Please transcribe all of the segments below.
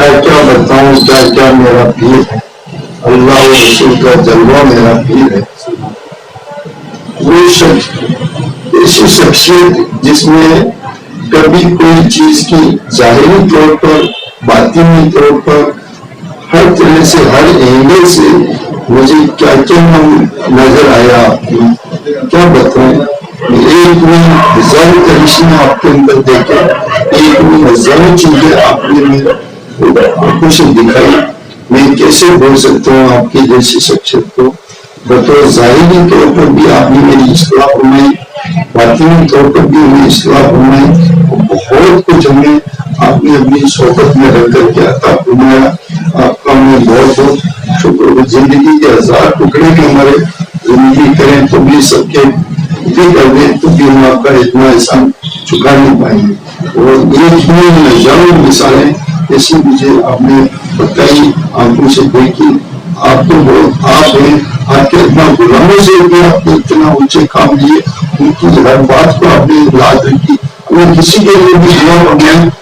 کیا کیا بتاؤں، کیا کیا میرا پیر ہے، اللہ و رسول کا جلوہ میرا پیر ہے۔ وہ شخص ایسی شخصیت جس میں کبھی کوئی چیز کی ظاہری طور پر، باطنی طور پر، ہر طرح سے، ہر اینگل سے مجھے کیا کیا نظر آیا، کیا بتاؤں۔ ایک میں ہزار کرشمے آپ کے اندر دیکھے، ایک میں ہزاروں چیزیں آپ نے میرے آنکھوں سے دکھائی، میں کیسے بول سکتا ہوں آپ کی جیسی شخصیت کو۔ بطور ظاہری طور پر بھی آپ نے میری اصلاح فرمائی، باطنی طور پر بھی ہمیں اصلاح فرمائی، بہت کچھ ہمیں آپ نے اپنی صحبت میں رکھ کر کے عطا فرمایا۔ آپ کا میں بہت بہت شکر۔ زندگی کے ہزار ٹکڑے کے ہمارے زندگی کریں تو بھی سب کے بھی کر دیں تو بھی ہم آپ کا اتنا احسان چکا نہیں پائیں گے۔ اور ایک ہی ہزاروں مثالیں ایسی مجھے آپ نے بتائی، آنکھوں سے دیکھی۔ آپ تو بہت آپ ہیں، آپ کے اتنا غلاموں سے بھی آپ نے اتنا اونچے کام لیے، ان کی ہر بات کو آپ نے یاد رکھی۔ اگر کسی کے لیے بھی دعا بنائے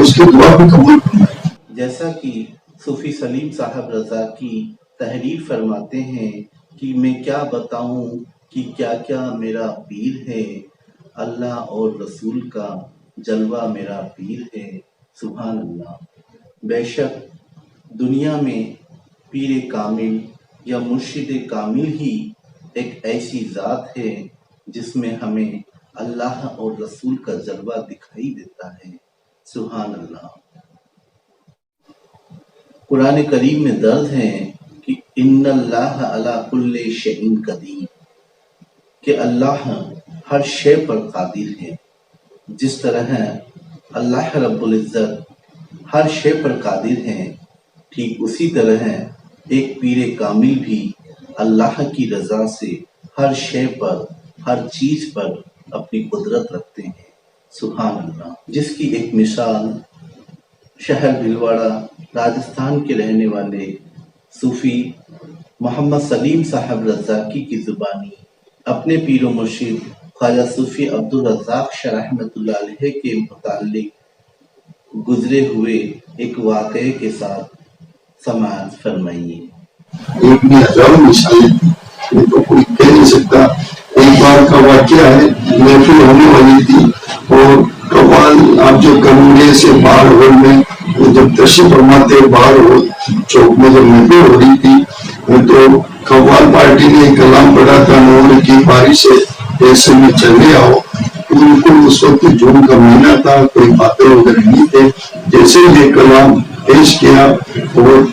اس کی دعا کو قبول کیا۔ جیسا کہ صوفی سلیم صاحب رضا کی تحریر فرماتے ہیں کہ میں کیا بتاؤں کہ کیا کیا میرا پیر ہے، اللہ اور رسول کا جلوہ میرا پیر ہے، سبحان اللہ۔ بے شک دنیا میں پیر کامل یا مرشد کامل ہی ایک ایسی ذات ہے جس میں ہمیں اللہ اور رسول کا جلوہ دکھائی دیتا ہے، سبحان اللہ۔ قرآن کریم میں درج ہے کہ ان اللہ علی کل شیء قدیر، کہ اللہ ہر شے پر قادر ہے۔ جس طرح اللہ رب العزت ہر شے پر قادر ہے، ٹھیک اسی طرح ایک پیر کامل بھی اللہ کی رضا سے ہر شے پر، ہر چیز پر اپنی قدرت رکھتے ہیں، سبحان اللہ۔ جس کی ایک مثال شہر بھلواڑہ راجستھان کے رہنے والے صوفی محمد سلیم صاحب رضاکی کی زبانی اپنے پیر و مرشد خواجہ صوفی عبدالرزاق شاہ رحمۃ اللہ علیہ کے متعلق گزرے ہوئے ایک واقعے کے ساتھ سماعت فرمائیے۔ ایک میں ہزاروں مثالیں تھیں، یہ تو کوئی کہہ نہیں سکتا۔ ایک بار کا واقعہ ہے، محفل ہونے والی تھی اور قوال آپ جو کرنگے سے باہر ہال میں جب تشریف فرماتے باہر چوک میں جب محفل ہو رہی تھی تو قوال پارٹی نے ایک کلام پڑھا تھا، نور کی بارش سے ایسے میں چلے آؤ۔ بالکل اس وقت جون کا مہینہ تھا، کوئی بادل وغیرہ نہیں تھے۔ جیسے یہ کلام پیش کیا اور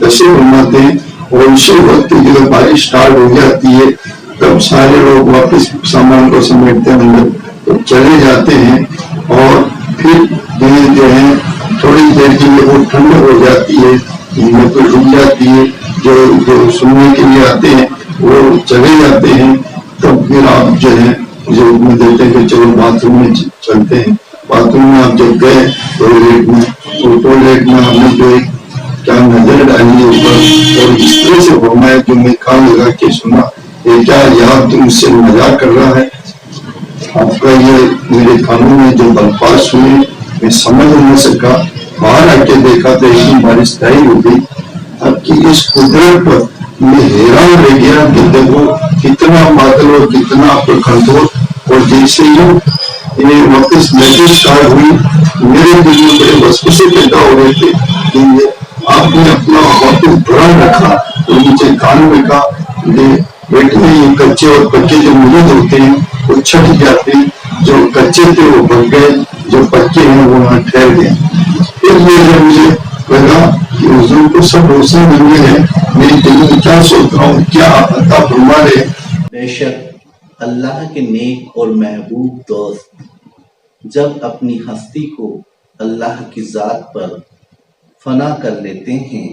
تشریف فرماتے ہیں اور اسی وقت جب بارش اسٹارٹ ہو جاتی ہے تب سارے لوگ واپس سامان کو سمیٹتے ہیں، اندر تو چلے جاتے ہیں اور پھر جو ہے تھوڑی دیر کے لیے وہ ٹھنڈ ہو جاتی ہے، تو رک جاتی ہے، جو سننے کے لیے آتے ہیں وہ چلے جاتے ہیں۔ تب پھر آپ جو ہے جو حکم دیتے ہیں کہ چلو باتھ روم میں چلتے ہیں۔ باتھ روم میں آپ جب گئے ٹوائلٹ میں، تو ٹوائلٹ میں آپ نے جو ایک کیا نظر ڈالی ہے اوپر اور اس طرح سے فرمایا جو میں کان لگا کے سنا، یہ کیا یار تم سے مذاق کر رہا ہے؟ آپ کا یہ میرے کانوں میں جو الفاظ سنے میں سمجھ نہیں سکا۔ باہر آ کے دیکھا تو ایک بارش طے ہو گئی۔ اب کی اس قدرت پر میں حیران رہ گیا کہ دیکھو کتنا بادل اور کتنا آپ کا کنٹرول۔ اور جیسے ہی یہ واپس میچنگ اسٹارٹ ہوئی میرے دل میں بڑے وسوسے پیدا ہو رہے تھے کہ آپ نے اپنا واپس دھیان رکھا اور مجھے کان میں کہا بیٹے یہ کچے اور پکے جو مرید ہوتے ہیں وہ چھٹ جاتے ہیں، جو کچے تھے وہ بن گئے، جو پکے ہیں وہ وہاں ٹھہر گئے۔ پھر یہ جب مجھے لگا کہ حضور کو سب روشن بن گئے ہیں، میری دل میں کیا سوچ رہا ہوں، کیا عطا فرما رہے۔ بے شک اللہ کے نیک اور محبوب دوست جب اپنی ہستی کو اللہ کی ذات پر فنا کر لیتے ہیں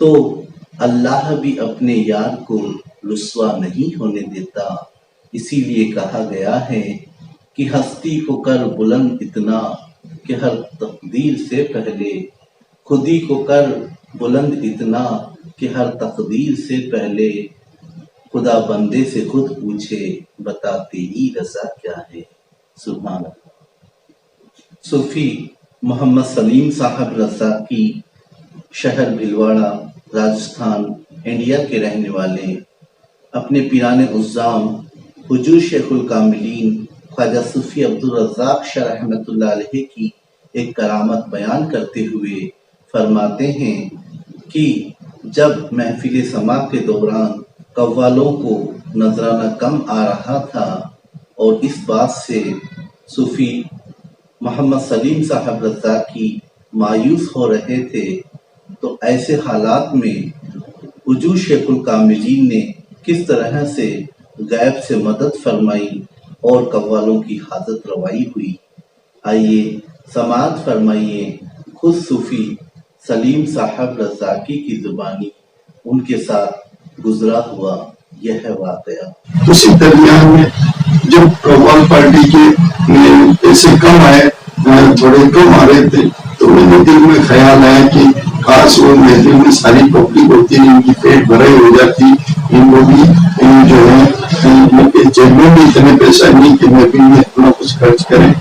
تو اللہ بھی اپنے یار کو رسوا نہیں ہونے دیتا۔ اسی لیے کہا گیا ہے کہ ہستی کو کر بلند اتنا کہ ہر تقدیر سے پہلے، خودی کو کر بلند اتنا کہ ہر تقدیر سے پہلے، خدا بندے سے خود پوچھے بتا تیری رضا کیا ہے۔ سبحان اللہ۔ صوفی محمد سلیم صاحب رضاقی شہر بھلواڑہ راجستھان انڈیا کے رہنے والے اپنے پیران عظام حضور شیخ الکاملین خواجہ صوفی عبدالرزاق شاہ رحمۃ اللہ علیہ کی ایک کرامت بیان کرتے ہوئے فرماتے ہیں کہ جب محفل سماع کے دوران قوالوں کو نذرانہ کم آ رہا تھا اور اس بات سے صوفی محمد سلیم صاحب رضاقی مایوس ہو رہے تھے، تو ایسے حالات میں حضور شیخ الکاملین نے کس طرح سے غیب سے مدد فرمائی اور قوالوں کی حاجت روائی ہوئی۔ آئیے سماعت فرمائیے خود صوفی سلیم صاحب رضاقی کی زبانی ان کے ساتھ گزرا ہوا یہ واقعہ۔ اسی درمیان میں جب قوال پارٹی کے پیسے کم آئے، تھوڑے کم آ رہے تھے، تو میرے دل میں خیال آیا کہ کاش وہ محفل میں ساری پبلک ہوتی، ان کی پیٹ بھرائی ہو جاتی، ان کو بھی جو ہے جیب میں بھی اتنے پیسہ نہیں کہ محفل میں اتنا کچھ خرچ کریں۔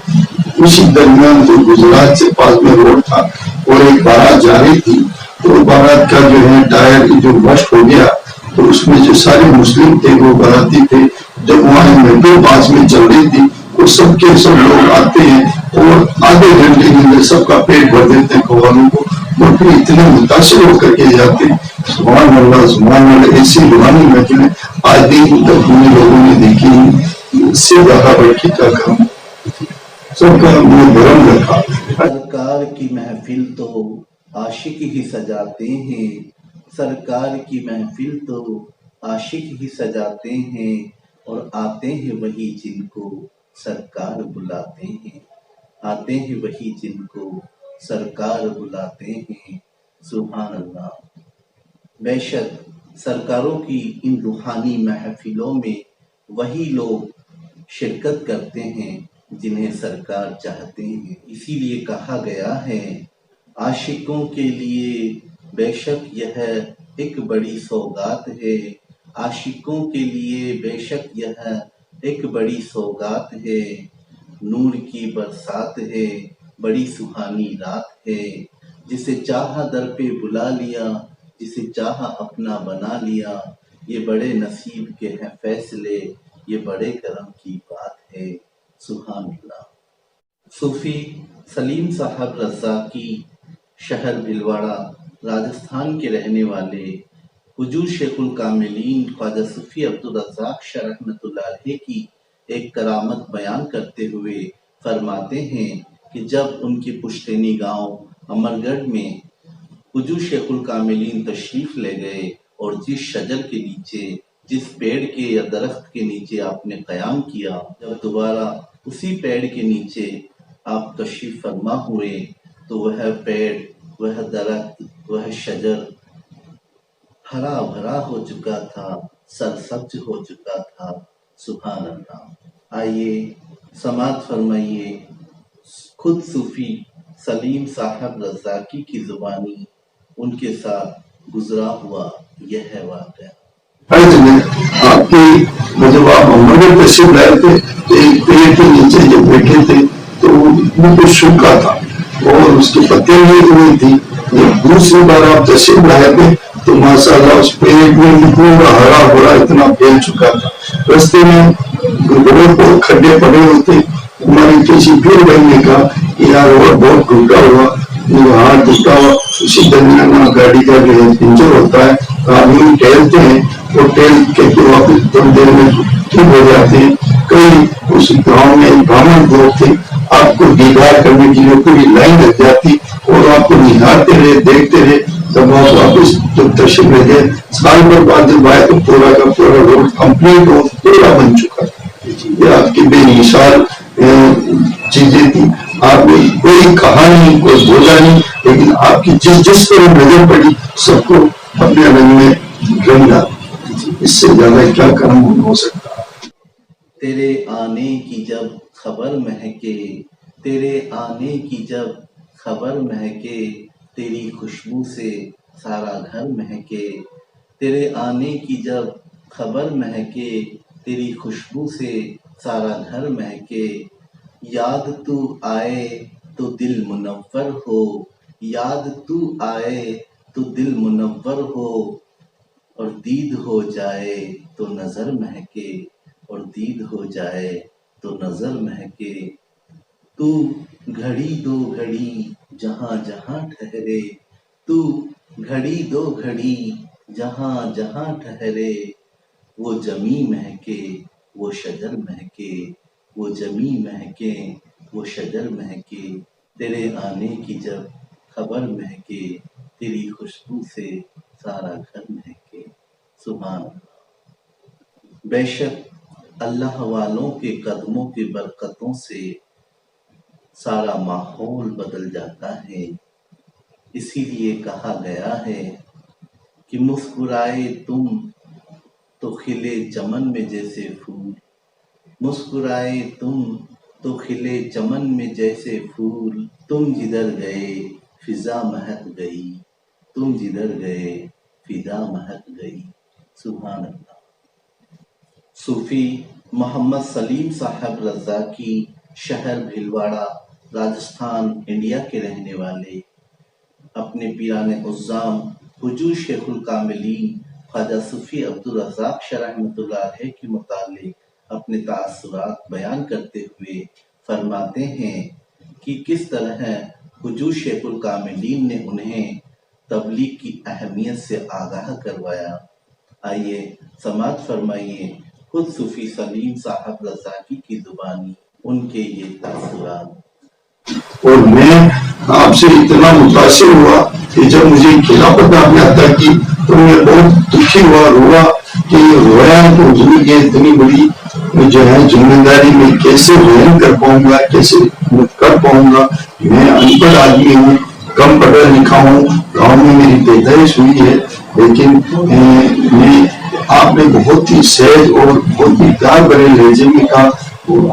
اسی درمیان جو گجرات سے پاس میں روڈ تھا اور ایک بارات جا رہی تھی، تو بارات کا جو ہے ٹائر جو بسٹ ہو گیا، تو اس میں جو سارے مسلم تھے وہ باراتی تھے، جب وہاں محفل پاس میں چل رہی تھی، وہ سب کے سب لوگ آتے ہیں اور آدھے گھنٹے کے اندر سب کا پیٹ بھر دیتے ہیں قوالوں کو، اور پھر اتنے متاثر ہو کر کے جاتے ہیں۔ سبحان اللہ سبحان اللہ، ایسی روحانی محفلیں آج دن تک ہم لوگوں نے دیکھی، اس سے زیادہ بڑکی کا کام سب کا ہم نے گرم رکھا۔ سرکار کی محفل تو عاشق ہی سجاتے ہیں، سرکار کی محفل تو عاشق ہی سجاتے ہیں، اور آتے ہیں وہی جن کو سرکار بلاتے ہیں، آتے ہیں وہی جن کو سرکار بلاتے ہیں۔ سبحان اللہ۔ بے شک سرکاروں کی ان روحانی محفلوں میں وہی لوگ شرکت کرتے ہیں جنہیں سرکار چاہتے ہیں۔ اسی لیے کہا گیا ہے عاشقوں کے لیے بے شک یہ ایک بڑی سوگات ہے، عاشقوں کے لیے بے شک یہ ایک بڑی سوگات ہے، نور کی برسات ہے، بڑی سہانی رات ہے، جسے چاہا در پہ بلا لیا، جسے چاہا اپنا بنا لیا، یہ بڑے نصیب کے ہیں فیصلے، یہ بڑے کرم کی بات ہے۔ سبحان اللہ۔ صوفی سلیم صاحب رضاقی شہر بھلواڑہ راجستھان کے رہنے والے حضور شیخ الکاملین خواجہ صوفی عبدالرزاق شاہ رحمۃ اللہ علیہ کی ایک کرامت بیان کرتے ہوئے فرماتے ہیں کہ جب ان کی پشتینی گاؤں امر گڑھ میں حضور شیخ الکاملین تشریف لے گئے اور جس شجر کے نیچے، جس پیڑ کے یا درخت کے نیچے آپ نے قیام کیا، جب دوبارہ اسی پیڑ کے نیچے آپ تشریف فرما ہوئے تو وہ پیڑ، وہ درخت، وہ شجر ہرا بھرا ہو چکا تھا، سرسبز ہو چکا تھا۔ سبحان اللہ۔ آئیے سماعت فرمائیے خود صوفی سلیم صاحب رضاقی کی زبانی ان کے ساتھ گزرا ہوا یہ واقعہ۔ آپ کی جب آپ عمر تشریف لائے تھے تو ایک پیڑ کے نیچے جو بیٹھے تھے تو وہ کچھ سوکھا تھا اور اس کی پتیاں نہیں ہوئی تھی۔ جب دوسری بار آپ تشریف لائے تھے تو ماشاء اللہ اس پیڑ میں پورا ہرا بھرا اتنا پھیل چکا تھا۔ رستے میں روڈ بہت کھڈے پڑے ہوئے تھے۔ ہماری کسی پھر بھائی نے کہا کہ یار روڈ بہت ٹوٹا ہوا، ہاتھ ٹوٹا ہوا، اسی درمیان گاڑی کا جو ہے پنچر ہوتا ہے، آدمی ٹہلتے ہیں اور ٹہل کے واپس تھوڑی دیر میں ٹھیک ہو جاتے ہیں۔ کئی اس گاؤں میں برہمن لوگ تھے، آپ کو دیدار کرنے کے لیے پوری لائن لگ جاتی اور آپ کو نہارتے رہے، دیکھتے رہے۔ جب آپ واپس جب تشریف لے گئے سال بھر بعد جب آئے تو پورا کا پورا روڈ کمپلیٹ ہو پورا بن چکا تھا۔ یہ آپ کی بے مثال چیزیں تھی۔ آپ نے کوئی کہا نہیں، کوئی بولا نہیں، لیکن آپ کی جس پر نظر پڑی سب کو اپنے رنگ میں رنگ ڈالا۔ اس سے زیادہ کیا کرم ہو سکتا ہے۔ تیرے آنے کی جب خبر مہکے، تیرے آنے کی جب خبر مہکے، تیری خوشبو سے سارا گھر مہکے، تیرے آنے کی جب خبر مہکے تیری خوشبو سے سارا گھر مہکے، یاد تو آئے تو دل منور ہو، یاد تو آئے تو دل منور ہو، اور دید ہو جائے تو نظر مہکے، اور دید ہو جائے تو نظر مہکے، تو گھڑی دو گھڑی جہاں جہاں ٹھہرے، تو گھڑی دو گھڑی جہاں جہاں ٹھہرے، وہ جمی مہکے وہ شجر مہکے، وہ جمی مہکے وہ شجر مہکے، تیرے آنے کی جب خبر مہکے، تیری خوشبو سے سارا گھر مہکے۔ سبحان اللہ۔ بے شک اللہ والوں کے قدموں کی برکتوں سے سارا ماحول بدل جاتا ہے، اسی لیے کہا گیا ہے کہ مسکرائے تم تو کھلے چمن میں جیسے پھول، مسکرائے تم تو کھلے چمن میں جیسے پھول، تم جدھر گئے فضا مہک گئی، تم جدھر گئے فضا مہک گئی۔ سبحان اللہ۔ صوفی محمد سلیم صاحب رضاکی شہر بھلواڑہ راجستھان انڈیا کے رہنے والے اپنے پیران عظام حضور شیخ الکاملین خواجہ صوفی عبدالرزاق شاہ رحمۃ اللہ علیہ کے متعلق اپنے تاثرات بیان کرتے ہوئے فرماتے ہیں کہ کس طرح حضور شیخ الکاملین نے انہیں تبلیغ کی اہمیت سے آگاہ کروایا۔ آئیے سماعت فرمائیے خود صوفی سلیم صاحب رضاکی کی زبانی ان کے یہ تاثرات۔ اور میں آپ سے اتنا متاثر ہوا کہ جب مجھے خلافت آپ نے عطا کی تو میں بہت دکھی ہوا، روا کہ رویا تو حضور کی اتنی بڑی جو ہے ذمہ داری میں کیسے بیان کر پاؤں گا، کیسے کر پاؤں گا۔ میں ان پڑھ آدمی ہوں، کم پڑھا لکھا ہوں، گاؤں میں میری پیدائش ہوئی ہے، لیکن میں آپ نے بہت ہی سہج اور بہت ہی پیار بھرے لہجے میں کہا۔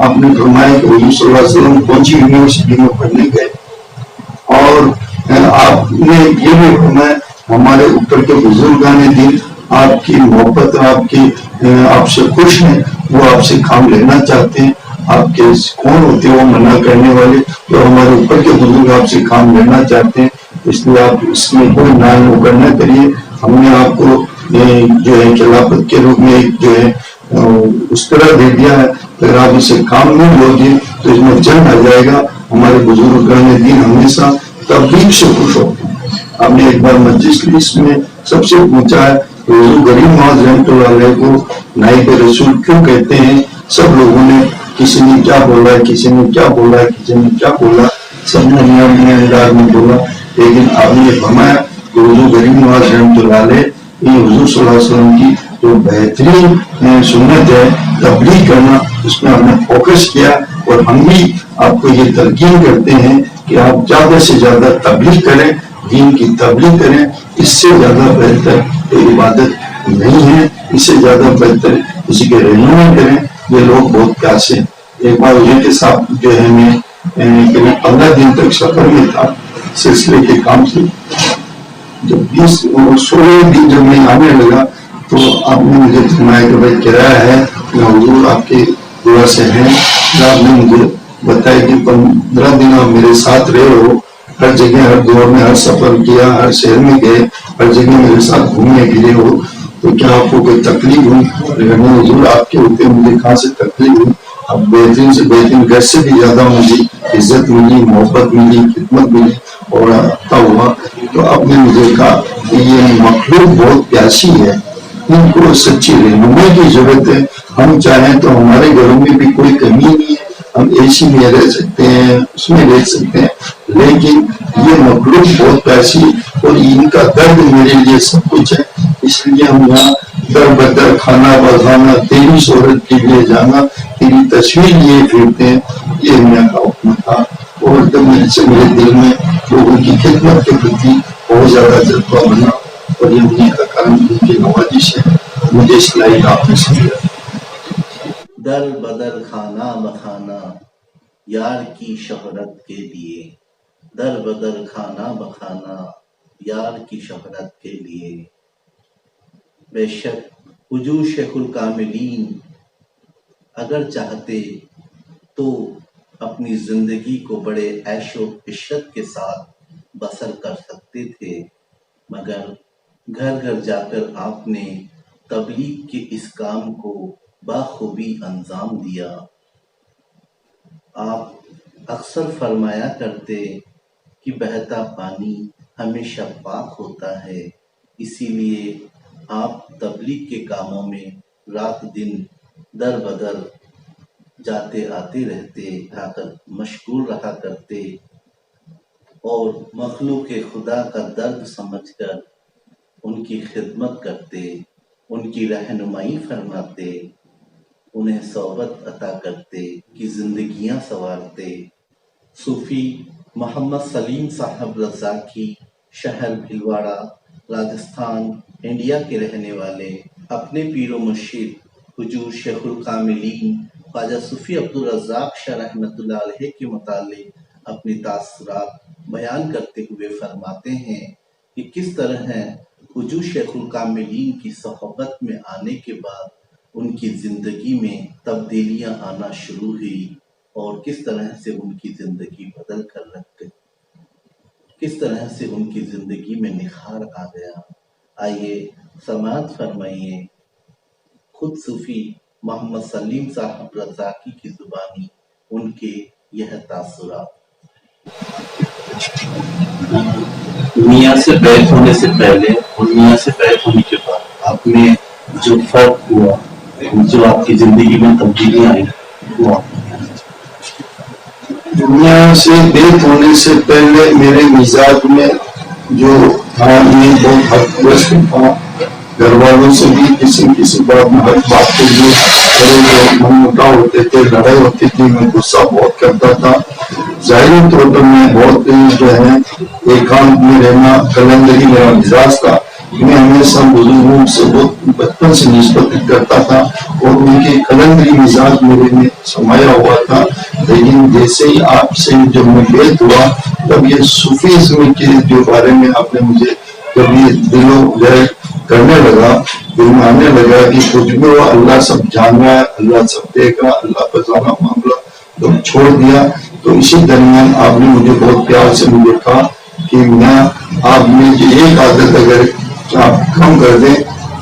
آپ نے فرمایا کہ حضور صلی اللہ علیہ وسلم کون سی یونیورسٹی میں پڑھنے گئے، اور آپ نے یہ بھی فرمایا ہمارے اوپر کے بزرگان دین آپ کی محبت، آپ سے خوش ہیں، وہ آپ سے کام لینا چاہتے ہیں۔ آپ کے کون ہوتے وہ منع کرنے والے، جو ہمارے اوپر کے بزرگ آپ سے کام لینا چاہتے ہیں، اس لیے آپ اس میں کوئی نان وہ کرنا کریے۔ ہم نے آپ کو جو ہے خلافت کے روپ میں جو ہے اس طرح دے دیا ہے، اگر آپ اسے کام نہیں لو گے تو اس میں جنگ آ جائے گا۔ ہمارے بزرگان دین ہمیشہ تبلیغ سے خوش ہوتے ہیں۔ آپ نے ایک بار مجلس میں سب سے پوچھا ہے کہ حضور غریب نواز رحمۃ اللہ علیہ کو نائب رسول کیوں کہتے ہیں؟ سب لوگوں نے کسی نے کیا بولا ہے، کسی نے کیا بولا ہے، کسی نے کیا بولا، سب نے نیا انداز میں بولا، لیکن آپ نے فرمایا کہ حضور غریب نواز رحمۃ اللہ علیہ یہ حضور صلی اللہ علیہ وسلم کی جو بہترین سنت ہے تبلیغ کرنا، اس میں ہم نے فوکس کیا، اور ہم بھی آپ کو یہ تلقین کرتے ہیں کہ آپ زیادہ سے زیادہ تبلیغ کریں، دین کی تبلیغ کریں۔ اس سے زیادہ بہتر کوئی عبادت نہیں ہے، اس سے زیادہ بہتر کسی کے رہنمائی کریں۔ یہ لوگ بہت پیاسے ہیں۔ ایک بار یہ کے ساتھ جو ہے میں 15 دن تک سفر میں تھا سلسلے کے کام سے، جب 16 دن جب میں آنے لگا تو آپ نے مجھے فرمایا کہ بھائی کرایہ ہے، میں حضور آپ کے دعا سے ہیں۔ آپ نے مجھے بتایا کہ 15 دن آپ میرے ساتھ رہے ہو، ہر جگہ ہر دور میں ہر سفر کیا، ہر شہر میں گئے، ہر جگہ میرے ساتھ گھومنے کے لیے ہو، تو کیا آپ کو کوئی تکلیف ہوئی؟ حضور آپ کے ہوتے مجھے کہاں سے تکلیف ہوئی؟ اب بہترین سے بہترین گھر سے بھی زیادہ مجھے عزت ملی، محبت ملی، خدمت ملی اور عطا ہوا۔ تو آپ نے مجھے کہا کہ یہ مخلوق بہت پیاسی ہے، ان کو سچی رہنمائی کی ضرورت ہے۔ ہم چاہیں تو ہمارے گھروں میں بھی کوئی کمی نہیں ہے، ہم اے سی میں رہ سکتے ہیں، اس میں رہ سکتے ہیں، لیکن یہ مخلوق بہت پیاسی اور ان کا درد میرے لیے سب کچھ ہے، اس لیے ہم یہاں در بدر کھانا بکھانا، تیری صورت کے لیے جانا، تیری تصویر لیے پھرتے ہیں۔ یہ میاں کا حکم تھا، اور تب میرے دل میں لوگوں کی خدمت کے پرتی بہت زیادہ جذبہ بنا، اور یہ میاں کا کام ان کی نوازش ہے، مجھے اس لائق آپ نے سمجھا۔ در بدر کھانا بکھانا یار کی شہرت کے لیے، در بدر کھانا بکھانا یار کی شہرت کے لیے۔ بے شک حضور شیخ الکاملین اگر چاہتے تو اپنی زندگی کو بڑے عیش و عشرت کے ساتھ بسر کر سکتے تھے، مگر گھر گھر جا کر آپ نے تبلیغ کے اس کام کو بخوبی انجام دیا۔ آپ اکثر فرمایا کرتے کہ بہتا پانی ہمیشہ پاک ہوتا ہے، اسی لیے آپ تبلیغ کے کاموں میں رات دن در بدر جاتے آتے رہتے، مشغول رہا کرتے اور مخلوق خدا کا درد سمجھ کر ان کی خدمت کرتے، ان کی رہنمائی فرماتے، انہیں صحبت عطا کرتے کہ زندگیاں سنوارتے۔ صوفی محمد سلیم صاحب رضاکی شہر بھلواڑہ، راجستھان، انڈیا کے رہنے والے اپنے پیر و مرشد حضور شیخ الکاملین خواجہ صوفی عبدالرزاق شاہ رحمۃ اللہ علیہ کے متعلق اپنی تاثرات بیان کرتے ہوئے فرماتے ہیں کہ کس طرح حضور شیخ الکاملین کی صحبت میں آنے کے بعد ان کی زندگی میں تبدیلیاں آنا شروع ہوئی اور کس طرح سے ان کی زندگی بدل کر رکھ گئی، کس طرح سے ان کی زندگی میں نکھار آ گیا۔ آئیے سماعت فرمائیے خود صوفی محمد سلیم صاحب رضاکی کی زبانی ان کے یہ تاثرات۔ میاں سے بیعت ہونے سے پہلے اور میاں سے بیعت ہونے کے بعد آپ میں جو فرق ہوا، جو آپ کی زندگی میں تبدیلیاں آئی، وہ دنیا سے بیت ہونے سے پہلے میرے مزاج میں جو تھا یہ بہت حد گزر تھا، گھر والوں سے بھی کسی بات میں ہر بات کے لیے بڑے من مٹاؤ ہوتے تھے، لڑائی ہوتی تھی، میں غصہ بہت کرتا تھا۔ ظاہری طور پر میں بہت جو ہے ایکانت میں رہنا، کلندری میرا مزاج تھا۔ میں ہمیشہ بزرگوں سے بہت بچپن سے نسبت کرتا تھا اور ان کے کلندری مزاج میرے میں سمایا ہوا تھا، لیکن جیسے ہی آپ سے جب میں بیعت ہوا تب یہ صوفیزم کے جو بارے میں آپ نے مجھے جب یہ دل و گہر کرنے لگا، دل میں آنے لگا کہ کچھ بھی ہو اللہ سب جان رہا ہے، اللہ سب دیکھ رہا، اللہ بتانا معاملہ جب چھوڑ دیا تو اسی درمیان آپ نے مجھے بہت پیار سے مجھے کہا کہ میں آپ نے جو ایک عادت اگر آپ کم کر دیں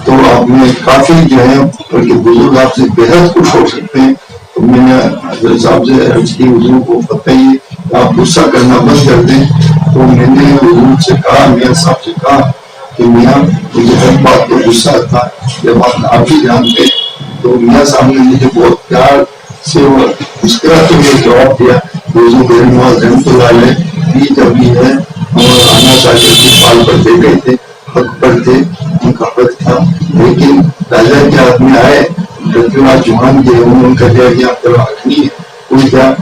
تو آپ نے کافی جو ہے، بلکہ بزرگ آپ سے بےحد خوش ہو سکتے ہیں۔ تو میں نے حضرت صاحب سے عرض کی حضور کو پتہ ہی ہے آپ غصہ کرنا بند کر دیں، تو میں نے حضور سے کہا، میاں صاحب سے کہا کہ میاں مجھے ہر بات کو غصہ تھا، جب آپ ہی جانتے۔ تو میاں صاحب نے مجھے بہت پیار سے اور مسکراتے ہوئے جواب دیا، حضور میرے نواز رحمۃ اللہ علیہ بھی جب بھی ہے اور آنا چاہتے تھے پال پر دے گئے تھے، حق پر تھے، ان کا حق تھا، لیکن راجا کے ہاتھ میں آئے جوان کے ان کا کیا کہ آپ کا حق نہیں ہے کوئی کیا،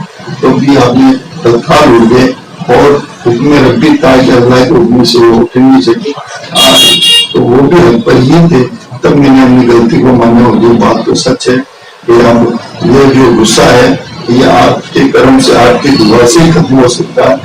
تو بھی آپ نے تتکال اٹھ گئے اور حکم ربی تھا کہ اللہ کے حکم سے وہ اٹھ نہیں سکی، تو وہ بھی حق پر ہی تھے۔ تب میں نے اپنی غلطی کو مانا اور یہ بات تو سچ ہے کہ اب یہ جو غصہ ہے یہ آپ کے کرم سے، آپ کی دعا سے ہی ختم ہو سکتا ہے۔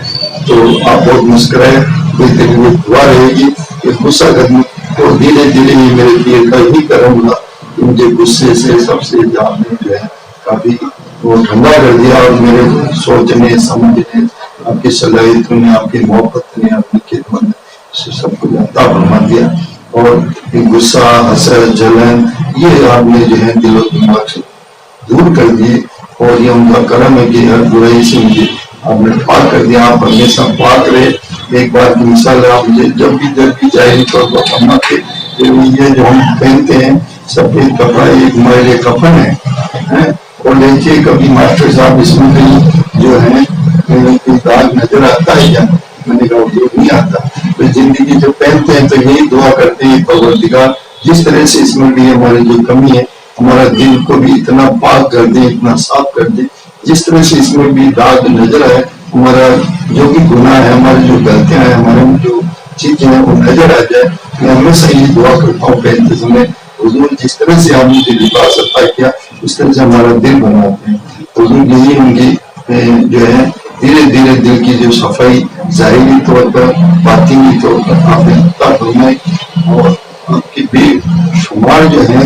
تو آپ بہت مسکرائے، میری دعا رہے گی کہ غصہ ختم، اور دھیرے دھیرے یہ میرے پیر کا ہی کرم ہوا، مجھے غصے سے سب سے جان میں جو ہے کافی وہ ٹھنڈا کر دیا، اور میرے سوچنے سمجھنے، آپ کی صلاحیتوں نے، آپ کی محبت نے، آپ کی خدمت نے سب کو عطا فرما دیا، اور غصہ، حسد، جلن یہ آپ نے جو ہے دل و دماغ سے دور کر دیے، اور یہ ان کا کرم ہے کہ ہر برائی سے مجھے آپ نے پاک کر دیا۔ آپ ہمیشہ پاک رہے۔ ایک بار کی مثال ہے، آپ مجھے جب بھی ظاہری طور پر فرماتے کہ یہ جو ہم پہنتے ہیں سفید کپڑا ایک ہمارے لیے کفن ہے، اور دیکھیے کبھی ماسٹر صاحب اس میں کہیں جو ہے کوئی داغ نظر آتا ہے کیا؟ میں نے کہا وہ نہیں آتا۔ تو زندگی جو پہنتے ہیں تو یہی دعا کرتے ہیں پروردگار جس طرح سے اس میں بھی ہماری جو کمی ہے، ہمارا دل کو بھی اتنا پاک کر دے، اتنا صاف کر دے، جس طرح سے اس میں بھی داغ نظر آئے، ہمارا جو بھی گناہ ہے، ہماری جو غلطیاں ہیں، ہمارے جو چیزیں ہیں وہ نظر آ جائے۔ میں ہمیشہ یہ دعا کرتا ہوں پہنتے سمے، حضور جس طرح سے آپ نے لباس عطا کیا اس طرح سے ہمارا دل بناتے ہیں۔ حضور یہی ان کی جو ہے دھیرے دھیرے دل کی جو صفائی ظاہری طور پر، باطنی طور پر آپ نے عطا فرمائی، اور آپ کی بے شمار جو ہیں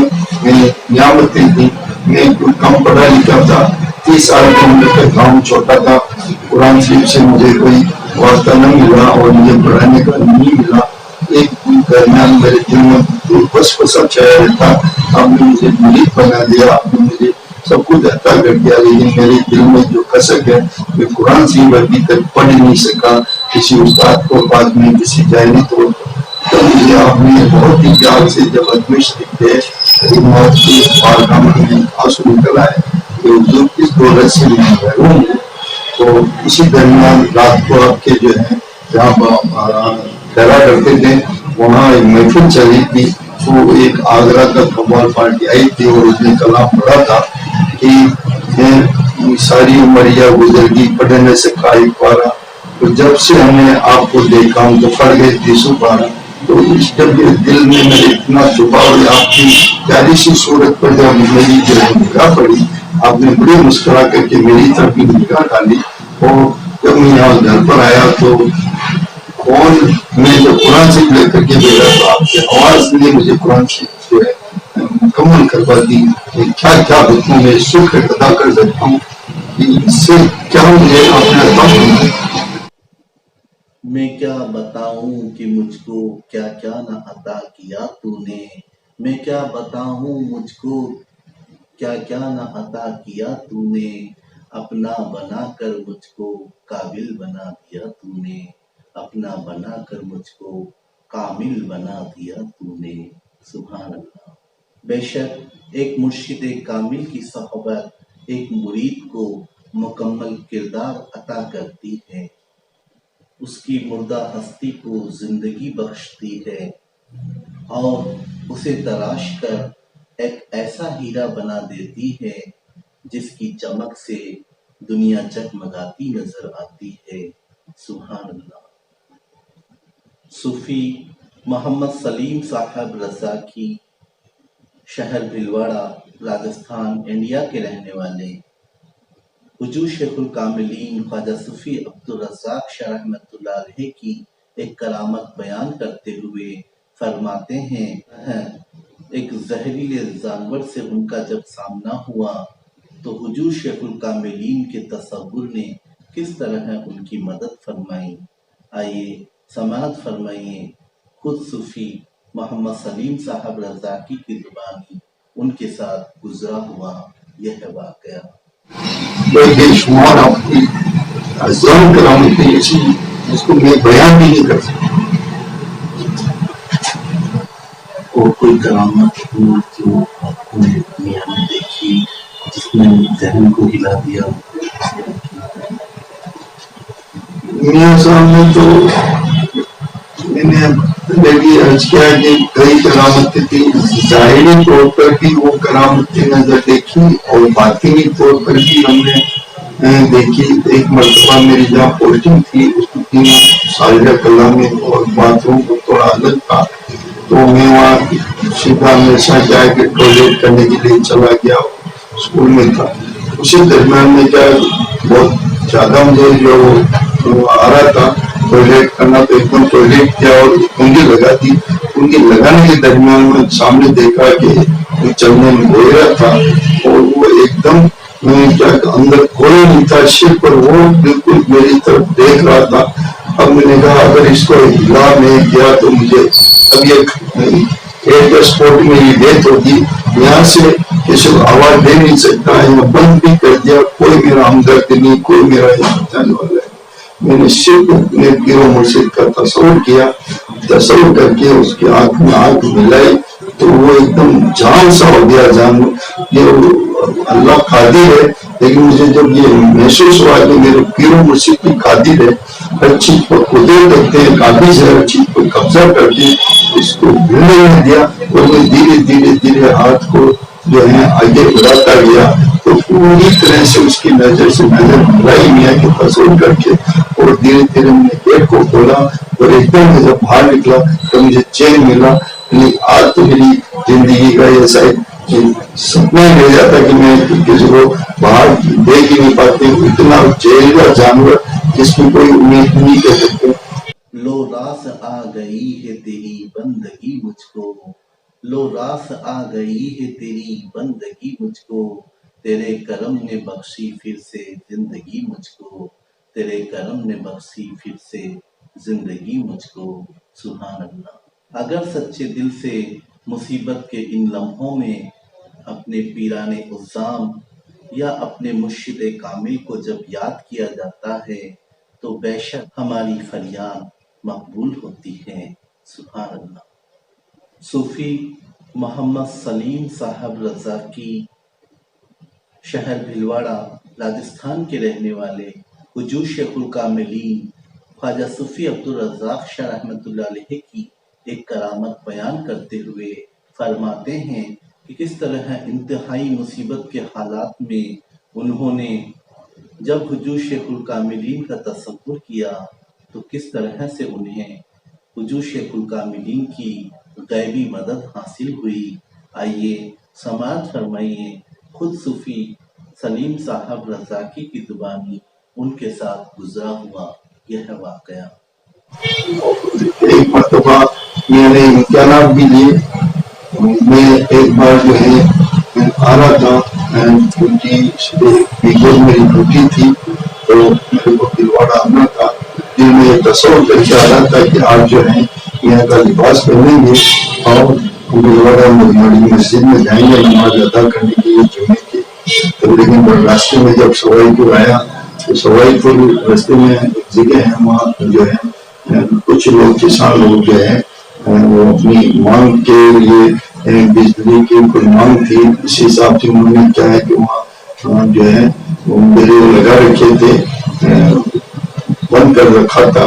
نعمتیں تھیں. میں کوئی کم پڑھا لکھا تھا, 30 سال کی عمر کا گاؤں چھوٹا تھا, قرآن شریف سے مجھے کوئی واسطہ نہ ملا اور مجھے پڑھانے کا نہیں ملا. ایک درمیان میرے دل میں بس بسا چھایا رہتا. آپ نے مجھے مرید بنا دیا, آپ نے مجھے سب کچھ عطا کر دیا, لیکن میرے دل میں جو کسک ہے میں قرآن شریف ابھی تک پڑھ نہیں سکا. کسی استاد کو بعد میں کسی جاہلی طور پر مجھے آپ نے بہت ہی پیار سے جب ادمش لکھتے موت کی بارگاہ میں آنسو نکل آئے کہ حضور کس دولت سے میں محروم ہوں. تو اسی درمیان رات کو آپ کے جو ہے جہاں ڈرا کرتے تھے وہاں ایک محفل چلی تھی. وہ ایک آگرہ کا کمال پارٹی آئی تھی اور اس نے کلام پڑھا تھا کہ میں ساری عمریہ گزر گئی پڑھنے میں سے قائد پارا, تو جب سے ہم نے آپ کو دیکھا ہم تو پڑھ گئے تیسو پارا. تو اس جب دل میں میرے اتنا چھپا ہوئی آپ کی پیاری سی صورت پر جب میری جو نگاہ پڑی, آپ نے بڑی مسکرا کر کے میری طرف نگاہ ڈالی. اور جب میں یہاں گھر پر آیا تو کون میں جو قرآن شریف لے کر کے بیٹھا تو آپ کی آواز نے مجھے قرآن شریف جو ہے مکمل کروا دی. کیا کیا بتاؤں, میں شکر ادا کر سکتا ہوں کہ اس سے کیا مجھے اپنا کام. میں کیا بتاؤں کہ مجھ کو کیا کیا نہ عطا کیا تو نے, میں کیا بتاؤں مجھ کو کیا کیا نہ عطا کیا تو نے, اپنا بنا کر مجھ کو قابل بنا دیا تو نے, اپنا بنا کر مجھ کو کامل بنا دیا تو نے. سبحان اللہ. بے شک ایک مرشد کامل کی صحبت ایک مرید کو مکمل کردار عطا کرتی ہے, اس کی مردہ ہستی کو زندگی بخشتی ہے اور اسے تراش کر ایک ایسا ہیرا بنا دیتی ہے جس کی چمک سے دنیا جگمگاتی نظر آتی ہے. سبحان اللہ. صوفی محمد سلیم صاحب رضاکی شہر بھلواڑہ راجستھان انڈیا کے رہنے والے حضور شیخ الکاملین خواجہ صوفی عبدالرزاق شاہ رحمۃ اللہ علیہ کی ایک کرامت بیان کرتے ہوئے فرماتے ہیں, ایک زہریلے جانور سے ان کا جب سامنا ہوا تو حضور شیخ الکاملین کے تصور نے کس طرح ان کی مدد فرمائی. آئیے سماعت فرمائیے خود صوفی محمد سلیم صاحب رضاکی کی زبانی ان کے ساتھ گزرا ہوا یہ واقعہ. بے شمار آپ کی عظیم کرامتیں ایسی جس کو میں بیان بھی نہیں کر سکتا. اور کوئی کرامت ہو جو آپ کو دنیا میں دیکھی جس نے ذہن کو ہلا دیا؟ میاں صاحب نے تو میں نے پہلے بھی عرض کیا کہ کئی کرامتیں تھیں, ظاہری طور پر بھی وہ کرامتیں نظر دیکھی اور باطنی طور پر بھی ہم نے دیکھی. ایک مرتبہ میری جہاں پوسٹنگ تھی اس کی سالہ کلا میں اور باتھ روم کو تھوڑا الگ تھا, تو میں وہاں سیدھا ہمیشہ جا کے ٹوائلٹ کرنے کے لیے چلا گیا. اسکول میں تھا, اسی درمیان میں کیا بہت زیادہ مجھے جو آ رہا تھا ٹوائلٹ کرنا, تو ایک دم ٹوائلٹ کیا اور کنگی لگا دی. کنگی لگانے کے درمیان میں سامنے دیکھا کہ چلنے میں ہو رہا تھا اور وہ ایک دم کیا اندر کوئی نہیں تھا شیر پر, وہ بالکل میری طرف دیکھ رہا تھا. اب میں نے کہا اگر اس کو ہلا نہیں کیا تو مجھے اب یہ ایک اسپورٹ میں یہ ڈیتھ ہوگی. یہاں سے کسی کو آواز دے نہیں سکتا ہے, بند بھی کر دیا, کوئی میرا ہمدرد نہیں, کوئی میرا جانے والا ہے. میں نے صرف اپنے پیر و مرشد کا تصور کیا, تصور کر کے اس کی آنکھ میں آنکھ ملائی تو وہ ایک دم جان سا ہو گیا. جان یہ اللہ قادر ہے, لیکن مجھے جب یہ محسوس ہوا کہ میرے پیر و مرشد کی قادر ہے, ہر چیز پر قدرت رکھتے ہیں, قابض ہے, ہر چیز پر قبضہ کرتے ہیں, اس کو بھولنے نہیں دیا. اور میں دھیرے دھیرے دھیرے ہاتھ کو جو ہے آگے بڑھاتا گیا تو پوری طرح سے اس کی نظر سے نظر ملائی میاں کے تصور کر کے, اور دھیرے دھیرے میں نے پیٹ کو کھولا اور ایک دم میں جب باہر نکلا تو مجھے چین ملا. آج تو میری زندگی کا یہ شاید سپنا ہی رہ جاتا کہ میں کسی کو باہر دیکھ ہی نہیں پاتے. اتنا زہریلا جانور جس کی کوئی امید نہیں کر سکتے. لو راس آ گئی ہے تیری بندگی مجھ کو, لو راس آ گئی ہے تیری بندگی مجھ کو، تیرے کرم نے بخشی پھر سے زندگی مجھ کو، تیرے کرم نے بخشی پھر سے زندگی مجھ کو، سبحان اللہ۔ اگر سچے دل سے مصیبت کے ان لمحوں میں اپنے پیران عظام یا اپنے مرشد کامل کو جب یاد کیا جاتا ہے تو بے شک ہماری فریاد مقبول ہوتی ہے، سبحان اللہ۔ صوفی محمد سلیم صاحب رضا کی شہر بھلواڑہ راجستھان کے رہنے والے حضور شیخ الکاملین خواجہ صوفی عبدالرزاق شاہ رحمۃ اللہ علیہ کی ایک کرامت بیان کرتے ہوئے فرماتے ہیں کہ کس طرح انتہائی مصیبت کے حالات میں انہوں نے جب حضور شیخ الکاملین کا تصور کیا تو کس طرح سے انہیں حضور شیخ الکاملین کی غیبی مدد حاصل ہوئی۔ آئیے سماعت فرمائیے خود صوفی سلیم صاحب رضاکی کی زبانی ان کے ساتھ گزرا ہوا یہ واقعہ۔ ایک مرتبہ میں نے امتحانات بھی لیے۔ میں ایک بار جو ہے میں آ رہا تھا، کیونکہ میری ڈیوٹی تھی تو میرے کو بھلواڑہ آنا تھا۔ دل میں یہ تصور کر کے آ رہا تھا کہ آج جو ہے یہاں کا لباس پہنیں گے اور بھلواڑہ بڑی مسجد میں جائیں گے نماز ادا کرنے کے لیے جمعے کی۔ تو لیکن راستے میں جب سوائی پور آیا تو سوائی پور راستے میں ایک جگہ ہے، وہاں جو ہے کچھ لوگ کسان لوگ جو ہے وہ اپنی مانگ کے لیے بجلی کی کوئی مانگ تھی، اس حساب سے انہوں نے کیا ہے کہ وہاں جو ہے وہ میرے لگا رکھے تھے، بند کر رکھا تھا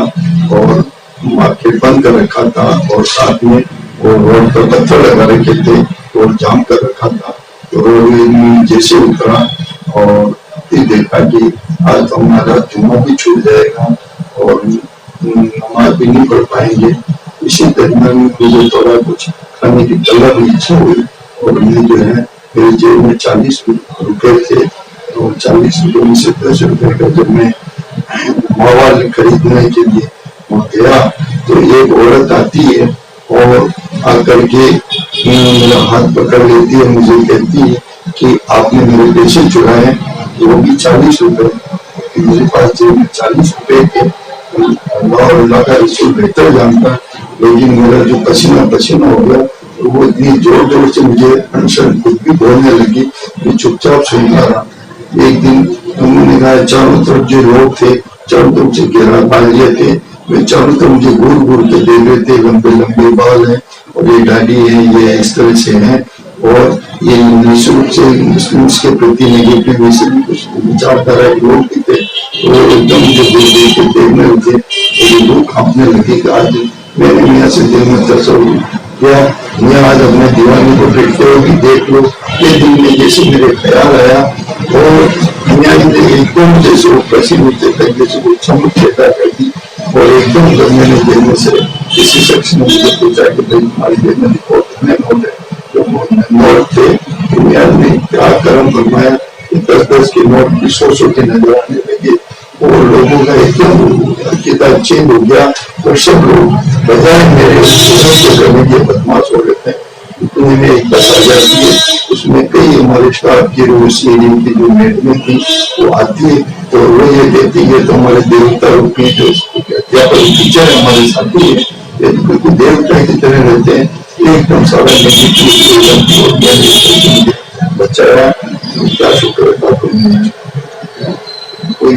اور مارکیٹ بند کر رکھا تھا اور ساتھ میں وہ روڈ پر پتھر لگا رکھے تھے اور جام کر رکھا تھا۔ تو جیسے اترا اور پھر دیکھا کہ آج ہمارا جمعہ بھی چھوٹ جائے گا اور نماز بھی نہیں پڑھ پائیں گے۔ اسی درمیان مجھے تھوڑا کچھ کھانے کی طلب بھی اچھا ہوئی اور میں جو ہے میرے جیب میں 40 روپے تھے اور 40 روپے میں سے 10 روپے کا جب میں مواد خریدنے کے لیے وہاں گیا تو ایک عورت آتی ہے اور آ کر کے میرا ہاتھ پکڑ لیتی ہے، مجھے کہتی ہے کہ آپ نے میرے پیسے چرائے، وہ بھی 40 روپے۔ میرے پاس جیب میں 40 روپے تھے۔ اللہ اور اللہ کا رسول بہتر جانتا، لیکن میرا جو پسینہ پسینہ ہو گیا تو وہ اتنی زور زور سے مجھے انسان خود بھی بولنے لگی، میں چپ چاپ سنتا رہا۔ ایک دن انہوں نے کہا چاروں طرف جو لوگ تھے چاروں طرف سے گھیرا پال لیے تھے، میں چاروں طرف مجھے گور گور کے دے رہے تھے، لمبے لمبے بال ہیں اور یہ داڑھی ہے، یہ اس طرح سے ہے اور یہ نسل سے مسلمس کے پرتی نیگیٹو ویسے بھی کچھ وچاردھارا کے لوگ بھی تھے، وہ ایک دم مجھے دور دور کے دیکھنے لگے، مجھے دور کھانپنے لگے کہ آج میں نے میاں سے دل میں تصور کیا میں آج اپنے دیوانے کو دیکھتے ہوئے دیکھ لو۔ یہ دل میں جیسے میرے خیال آیا اور میاں نے ایک دم جیسے وہ پسی ہوتے تھے جیسے وہ چمک پیدا کر دی اور ایک دم جب میں نے دل میں سے کسی شخص نے مجھے پوچھا کہ بھائی تمہاری دل میں بہت کتنے نوٹ ہے، تو وہ نوٹ تھے کہ میاں نے کیا کرم فرمایا کہ 10 کے نوٹ بھی 100 کے نظر آنے لگے اور لوگوں کا ایک دم عقیدہ چینج ہو گیا اور سب لوگ بجائے میرے کرنے کے بدماش ہو رہے تھے۔ انہوں نے ایک 10,000 دیے، اس میں کئی ہمارے اسٹاف کی روسی کی جو میڈمیں تھی وہ آتی ہے تو وہ یہ کہتی ہے تو ہمارے دیوتا روپی جو ٹیچر ہمارے ساتھی ہے یہ بالکل دیوتا کی طرح رہتے ہیں، ایک دم سارا بچایا۔ کیا شکر ہے کوئی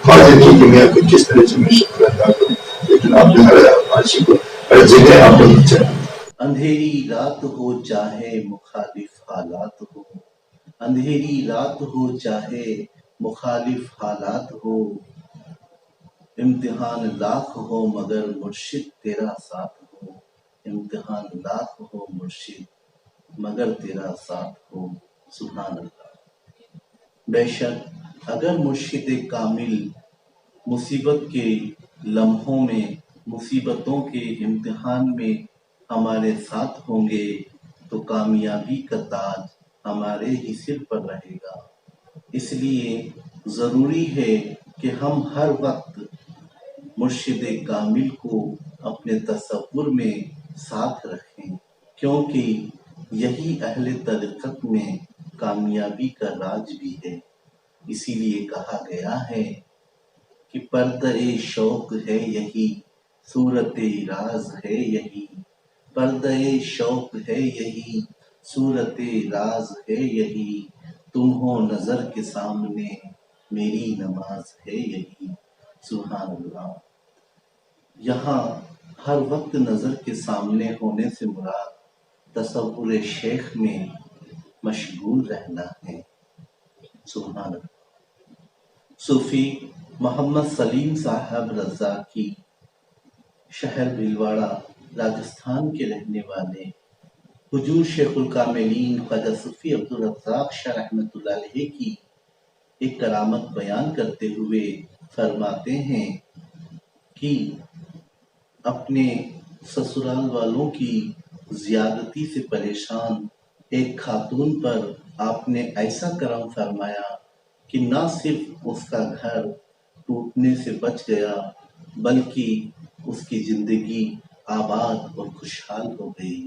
فائدہ نہیں کہ میں آپ کو کس طرح سے میں شکر ادا کروں، لیکن آپ نے ہر جگہ آپ نے بچایا۔ اندھیری رات ہو چاہے مخالف حالات ہو، اندھیری رات ہو چاہے مخالف حالات ہو، امتحان لاکھ ہو مگر مرشد تیرا ساتھ ہو، امتحان لاکھ ہو مرشد مگر تیرا ساتھ ہو، سبحان اللہ۔ بے شک اگر مرشد کامل مصیبت کے لمحوں میں، مصیبتوں کے امتحان میں ہمارے ساتھ ہوں گے تو کامیابی کا تاج ہمارے ہی سر پر رہے گا۔ اس لیے ضروری ہے کہ ہم ہر وقت مرشد کامل کو اپنے تصور میں ساتھ رکھیں، کیونکہ یہی اہل طریقت میں کامیابی کا راج بھی ہے۔ اسی لیے کہا گیا ہے کہ پردہ شوق ہے یہی، صورت راز ہے یہی، پردہ شوق ہے یہی، صورت راز ہے یہی، تم ہو نظر کے سامنے میری نماز ہے یہی۔ سبحان اللہ۔ یہاں ہر وقت نظر کے سامنے ہونے سے مراد تصور شیخ میں مشغول رہنا ہے۔ سبحان اللہ۔ صوفی محمد سلیم صاحب رضاکی شہر بھلواڑہ راجستھان کے رہنے والے حضور شیخ الکاملین خواجہ صوفی عبدالرزاق شاہ رحمۃ اللہ علیہ کی ایک کرامت بیان کرتے ہوئے فرماتے ہیں کہ اپنے سسرال والوں کی زیادتی سے پریشان ایک خاتون پر آپ نے ایسا کرم فرمایا کہ نہ صرف اس کا گھر ٹوٹنے سے بچ گیا بلکہ اس کی زندگی آباد اور خوشحال ہو گئی۔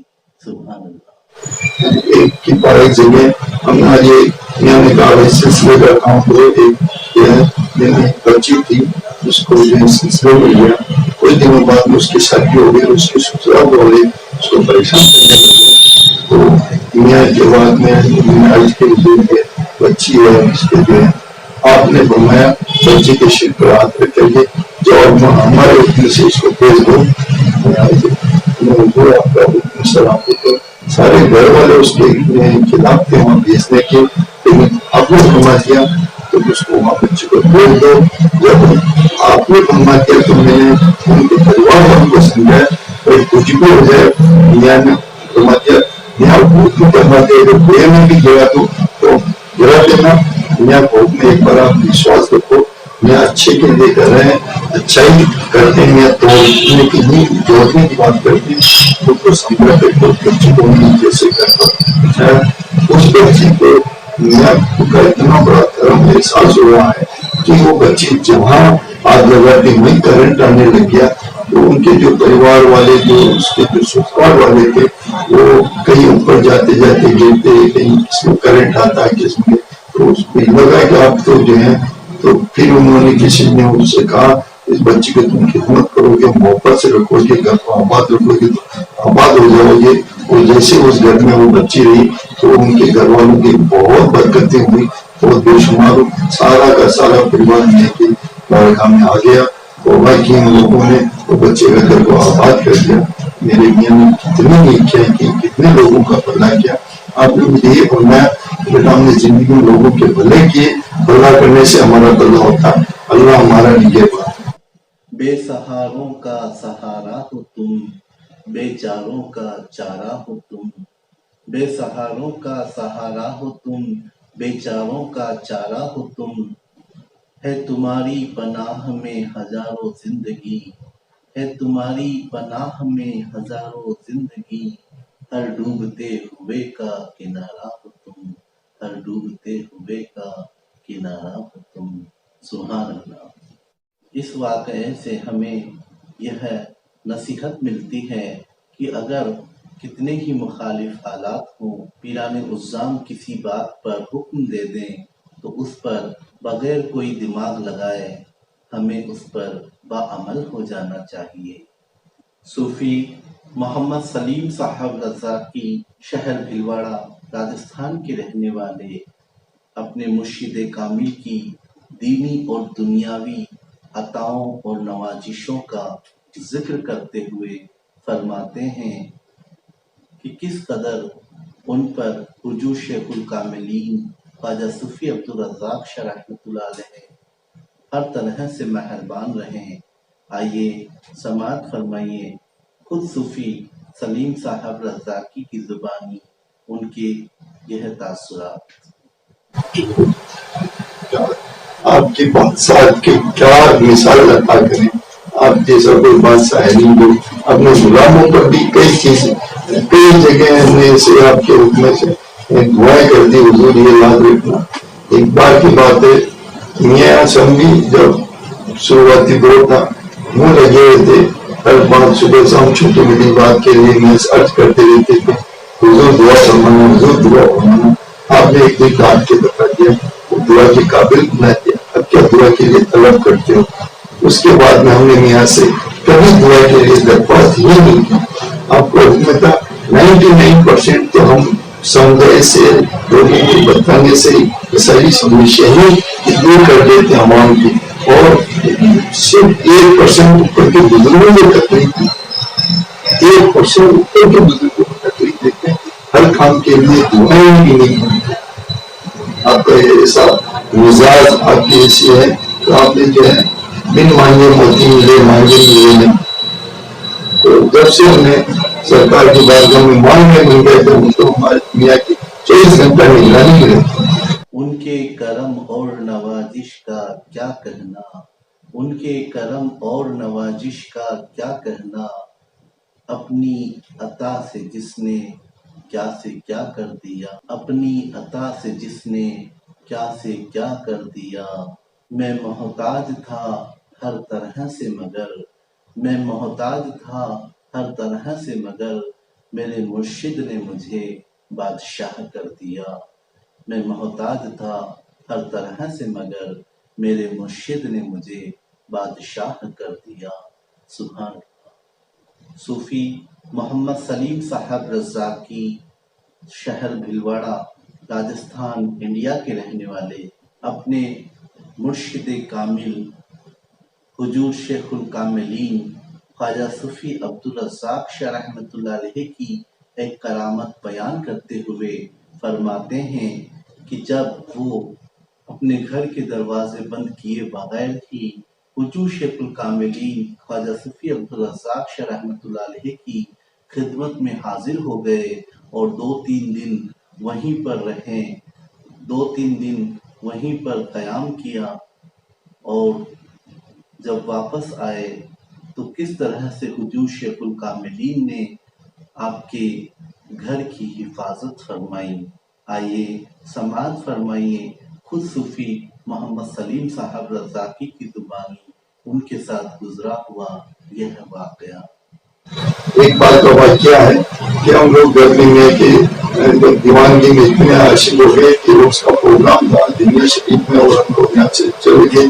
سبحان اللہ۔ ایک کی بار ایک جگہ ہمارے یہاں نے کہا اس سلسلے کا کام ہوئے ایک بچی تھی اس کو جو سلسلے میں لیا، کچھ دنوں بعد میں اس کی شادی ہو گئی، اس کے سسرال والے اس کو پریشان کرنے لگے، تو میاں کے بعد میں آج کے دن میں بچی ہے اس کے جو ہے آپ نے فرمایا بچی کے شر پر ہاتھ رکھ کر کے جو ہمارے حکم سے اس کو بھیج دو، آپ کا حکم سلام کو سارے گھر والے اس کے خلاف تھے وہاں بھیجنے کے، لیکن آپ نے فرما دیا تو اس کو وہاں بچے کو بھیج دو۔ جب آپ نے فرما دیا تو میں نے ان کے پریوار والوں کو سمجھایا اور کچھ بھی ہو جائے میاں نے فرما دیا میاں بھوت میں فرما دیا اگر کوئی میں بھی گرا تو گرا دینا، میاں بھوت میں ایک بار آپ وشواس رکھو میاں اچھے کے لیے کر رہے ہیں، اچھائی کرتے ہیں، میاں توڑنے کی نہیں جوڑنے کی بات کرتے ہیں، خود کو سمجھا کر کے بچے کو نہیں جیسے کرتا اس بچی کو میاں کا اتنا بڑا کرم احساس ہوا ہے کہ وہ بچی جہاں آگ لگاتے ہوئے کرنٹ آنے لگ گیا تو ان کے جو پریوار والے جو اس کے جو سسرال والے تھے وہ کہیں اوپر جاتے جاتے گرتے، کہیں کس میں کرنٹ آتا ہے کس میں، تو اس کو لگا کہ آپ تو جو ہے، تو پھر انہوں نے کسی نے ان سے کہا اس بچی کو تم خدمت کرو گے، محبت سے رکھو گے، گھر کو آباد رکھو گے تو آباد ہو جاؤ گے، اور جیسے اس گھر میں وہ بچی رہی تو ان کے گھر والوں کی بہت برکتیں ہوئی، بہت بے شمار، سارا کا سارا پریوار میں کے بارگاہ میں آ گیا، اور باقی ان لوگوں نے وہ بچے کا گھر کو آباد کر دیا۔ میرے میاں نے کتنے نیک کیا کہ کتنے لوگوں کا بھلا کیا۔ آپ نے مجھے یہ فرمایا بیٹا ہم نے زندگی میں لوگوں کے بھلے کیے، بھلا کرنے سے ہمارا بھلا ہوتا ہے، اللہ ہمارا نگہبان۔ بے سہاروں کا سہارا ہو تم، بے چاروں کا چارہ ہو تم، بے سہاروں کا سہارا ہو تم، بے چاروں کا چارہ ہو تم، ہے تمہاری پناہ میں ہزاروں زندگی، ہے تمہاری پناہ میں ہزاروں زندگی، ہر ڈوبتے ہوئے کا کنارہ ہو تم، ہر ڈوبتے ہوئے کا کنارہ ہو تم۔ سبحان اللہ۔ اس واقعے سے ہمیں یہ نصیحت ملتی ہے کہ اگر کتنے ہی مخالف حالات ہوں، پیران عظام کسی بات پر حکم دے دیں تو اس پر بغیر کوئی دماغ لگائے ہمیں اس پر باعمل ہو جانا چاہیے۔ صوفی محمد سلیم صاحب رضاکی شہر بھلواڑہ راجستھان کے رہنے والے اپنے مرشد کامل کی دینی اور دنیاوی عطاؤں اور نوازشوں کا ذکر کرتے ہوئے فرماتے ہیں کہ کس قدر ان پر حضور شیخ الکاملین خواجہ صوفی عبدالرزاق شاہ رحمۃ اللہ علیہ ہر طرح سے مہربان رہے۔ آئیے سماعت فرمائیے خود صوفی سلیم صاحب رضاکی کی زبانی ان کے یہ تاثرات۔ آپ کے بادشاہ کے کیا مثال عطا کریں، آپ جیسا کوئی بادشاہ ہے نہیں، جو اپنے غلاموں پر بھی کئی چیزیں کئی جگہ ہم نے اسے آپ کے حکم سے دعائیں کر دی، حضور یہ یاد رکھنا۔ ایک بار کی بات ہے میاں اسمبلی جب شروعاتی دور تھا وہ لگے ہوئے تھے ہر بات صبح شام چھوٹی بڑی بات کے لیے میں عرض کرتے رہتے تھے حضور دعا فرمانا، حضور دعا فرمانا. آپ نے ایک دن کاٹ کے بتا دیا، وہ دعا کے قابل بنا دیا. اب کیا دعا کے لیے طلب کرتے ہو؟ اس کے بعد میں ہم نے میاں سے کبھی دعا کے لیے درخواست ہی نہیں کی. آپ کو بتا 99% تو ہم سمجھے سے لوگوں کو بتانے سے ساری سمسیا ہی دور کر دیتے عوام کی، اور صرف 1% اوپر کے بزرگوں کو تکلیف دی، 1% اوپر کے بزرگوں کو تکلیف دیتے ہیں. ہر کام کے لیے دعائیں بھی نہیں ہوتی. آپ کا ایسا مزاج آپ کی ایسی ہے تو آپ نے جو ہے بن مانگے موتی ملے، مانگے ملے نہیں. تو جب سے ہم نے سرکار کی بارگاہ میں مانگنے مل گئے تو ان کو ہمارے دنیا کی 24 گھنٹہ نگرانی رہتی. ان کے کرم اور نوازش کا کیا کہنا، ان کے کرم اور نوازش کا کیا کہنا، اپنی عطا سے جس نے کیا سے کیا کر دیا، اپنی عطا سے جس نے کیا سے کیا کر دیا. میں محتاج تھا ہر طرح سے مگر، میں محتاج تھا ہر طرح سے مگر، میرے مرشد نے مجھے بادشاہ کر دیا. میں محتاج تھا ہر طرح سے مگر، میرے مرشد نے مجھے بادشاہ کر دیا. سبحان اللہ. صوفی محمد سلیم صاحب رزاقی، شہر بھلواڑہ، راجستھان، انڈیا کے رہنے والے، اپنے مرشد کامل حضور شیخ الکاملین خواجہ صوفی عبدالرزاق شاہ رحمۃ اللہ علیہ کی ایک کرامت بیان کرتے ہوئے فرماتے ہیں کہ جب وہ اپنے گھر کے دروازے بند کیے بغیر ہی حضور شیخ الکاملین خواجہ صوفی عبدالرزاق شاہ رحمۃ اللہ علیہ کی خدمت میں حاضر ہو گئے اور 2-3 دن وہیں پر رہیں، 2-3 دن وہیں پر قیام کیا، اور جب واپس آئے تو کس طرح سے حضور شیخ الکاملین نے آپ کے گھر کی حفاظت فرمائی. آئیے سماعت فرمائیے خود صوفی محمد سلیم صاحب رزاقی کی زبانی ان کے ساتھ گزرا ہوا یہ واقعہ. ایک بات کا واقعہ ہے کہ ہم لوگ گرمی میں کہ دیوانگی میں اتنے عاشق ہو گئے کہ اس کا پروگرام تھا دنیا شریف میں، اور ہم لوگ یہاں سے چلے گئے.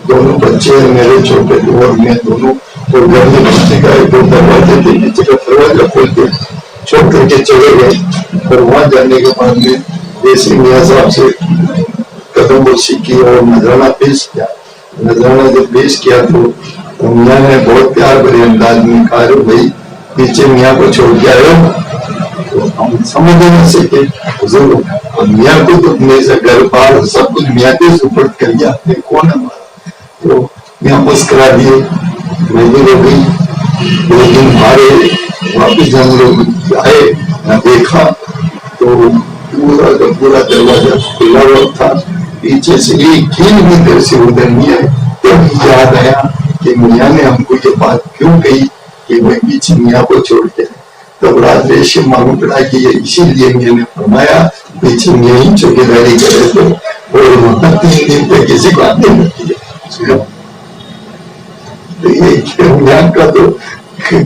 دونوں بچے میرے چھوٹے اور میں دونوں، اور گھر میں بچے کا ایک 2 دروازے تھے، نیچے کا دروازہ کھول کے چھوڑ کر کے چلے گئے. اور وہاں جانے کے بعد میں جیسے میاں صاحب سے قدم بوسی کی اور نذرانہ پیش کیا. نذرانہ جب پیش کیا تو میاں نے بہت پیار بھرے انداز میں کہا بھائی پیچھے میاں کو چھوڑ کے آئے ہو. تو ہم سمجھ نہیں سکے حضور میاں کو تو میرے گھر بار سب کچھ میاں کے سپرد کر دیا، کون ہے ہمارا. تو میاں مسکرا دیے، میں بھی ہو گئی. 2 دن ہمارے واپس ہم لوگ آئے، میں دیکھا تو پورا کا پورا دروازہ کھلا ہوا تھا، پیچھے سے ایک کھیل بھی گھر سے ادھر نہیں آئے. تب یاد آیا کہ میاں نے ہم کو یہ بات کیوں کہی کہ وہ پیچھے میاں کو چھوڑ کے. تب رات ریشی معلوم پڑا کہ یہ اسی لیے میاں نے فرمایا پیچھے میاں ہی چوکیداری کرے تو، اور وہاں 3 دن تک کسی کو آنے لگتی ہے. میاں کا تو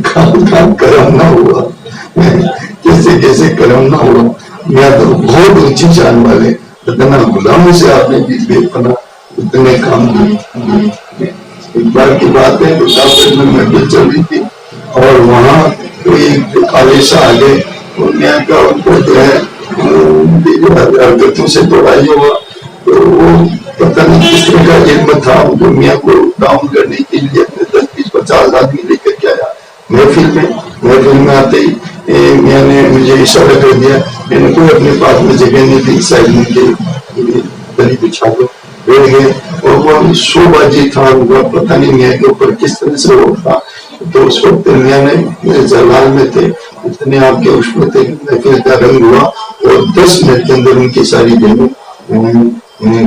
کام کرم نہ ہوا، کیسے کیسے کرم نہ ہوا. میاں تو بہت اونچی شان والے، اتنا غلاموں سے آپ نے بھی بے پناہ اتنے کام دیے. ایک بار کی بات ہے تو کافر میں محفل چل رہی تھی اور وہاں کوئی خالصہ آ گئے، اور میاں کا ان کو جو ہے حرکتوں سے توڑا ہی ہوا. تو وہ پتہ نہیں کس طرح کا علم تھا، وہ میاں کو ڈاؤن کرنے کے لیے 10-20-50 آدمی لے کر کے آیا محفل میں آتے ہی میاں نے مجھے اشارہ کر دیا. میں نے کوئی اپنے پاس میں جگہ نہیں تھی، سائڈ میں کے دری بچھا دو، بیٹھ گئے. اور وہ شوباجی تھا، وہ پتہ نہیں میاں کے اوپر کس طرح سے وہ تھا. تو اس وقت میاں نے میرے زلال میں تھے، اتنے آپ کے اس میں تھے، محفل کا رنگ ہوا اور 10 منٹ کے اندر ان کی ساری جگہ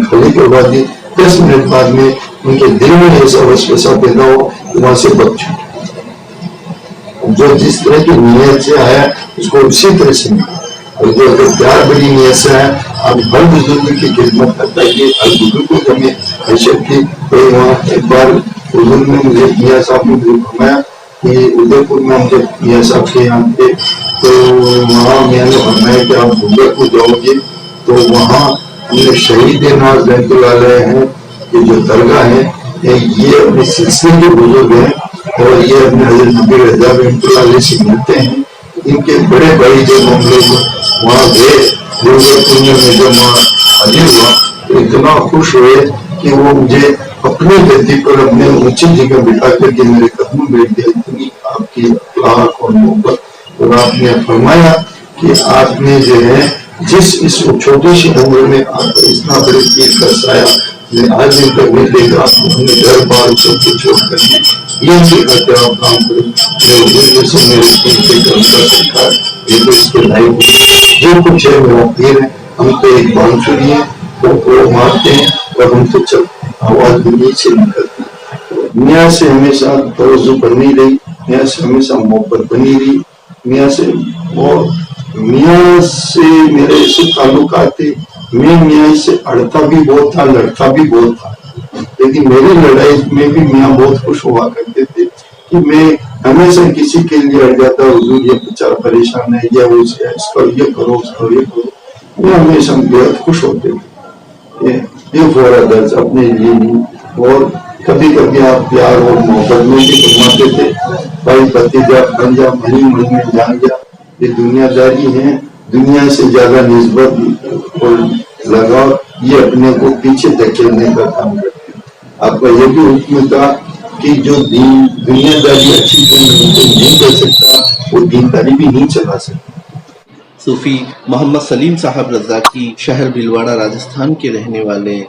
کھلی کروا دی. 10 منٹ بعد میں ان کے دل میں ایسا وسوسہ پیدا ہو کہ وہاں سے بچ چکے. جو جس طرح کی نیت سے آیا اس کو اسی طرح سے ملا. اور جو اگر پیار بڑی نیت سے ہے آپ ہر بزرگ کی خدمت کرتا ہے، ہر بزرگ کو ہمیں حیثیت کی. وہاں ایک بار بزرگ نے مجھے میاں صاحب نے فرمایا کہ ادے پور میں ہم جب میاں صاحب کے یہاں تھے تو وہاں میاں نے فرمایا کہ آپ ادے پور جاؤ گے تو وہاں ہم نے شہید نواز رحمۃ اللہ علیہ ہیں کہ جو درگاہ ہے یہ اپنے سلسلے کے بزرگ ہیں اور یہ اپنے حضرت نبی رضا رحمۃ اللہ علیہ سے ملتے ہیں. ان کے بڑے بھائی جب ہم لوگ وہاں گئے میں جب وہاں حاضر ہوا تو اتنا خوش ہوئے کہ وہ مجھے اپنے گدی پر اپنے اونچی جگہ بٹھا کر کے میرے قدم بیٹھ گیا. اتنی آپ کی اخلاق اور محبت. اور آپ نے فرمایا کہ آپ نے جو ہے اس چھوٹی سی عمر میں آپ کا اتنا بڑے پیر کا سایہ میں آج دن تک نہیں دیکھا. ہم نے گھر بار سب کچھ چھوڑ کر یہ سیکھا کہ آپ کام کریں. میرے پیر کے گھر کا سیکھا یہ تو اس کے لائق جو کچھ ہے وہ پیر ہے. ہم تو ایک بانسری ہیں وہ مارتے ہیں اور ہم تو چلتے ہیں آواز دنیا سے نکلتی. میاں سے ہمیشہ توجہ بنی رہی, میاں سے ہمیشہ محبت بنی رہی. میاں سے اور میاں سے میرے ایسے تعلقات تھے. میں میاں سے اڑتا بھی بہت تھا, لڑتا بھی بہت تھا, لیکن میری لڑائی میں بھی میاں بہت خوش ہوا کرتے تھے کہ میں ہمیشہ کسی کے لیے اڑ جاتا. حضور یہ بیچارہ پریشان ہے یا اس کا یہ کرو اس کا یہ کرو. میں ہمیشہ بہت خوش ہوتے تھے. یہ فورا درج اپنے لیے نہیں. اور کبھی کبھی آپ پیار اور محبت میں بھی فرماتے تھے بھائی بتیجا بن جا منی من میں جان جا. یہ دنیا داری ہے, دنیا سے زیادہ نسبت اور لگاؤ یہ اپنے کو پیچھے دھکیلنے کا کام کرتے ہیں. آپ کا یہ بھی حکم تھا کہ جو دنیا داری اچھی نہیں کر سکتا وہ دینداری بھی نہیں چلا سکتا. صوفی محمد سلیم صاحب رضاکی شہر بھلواڑہ راجستھان کے رہنے والے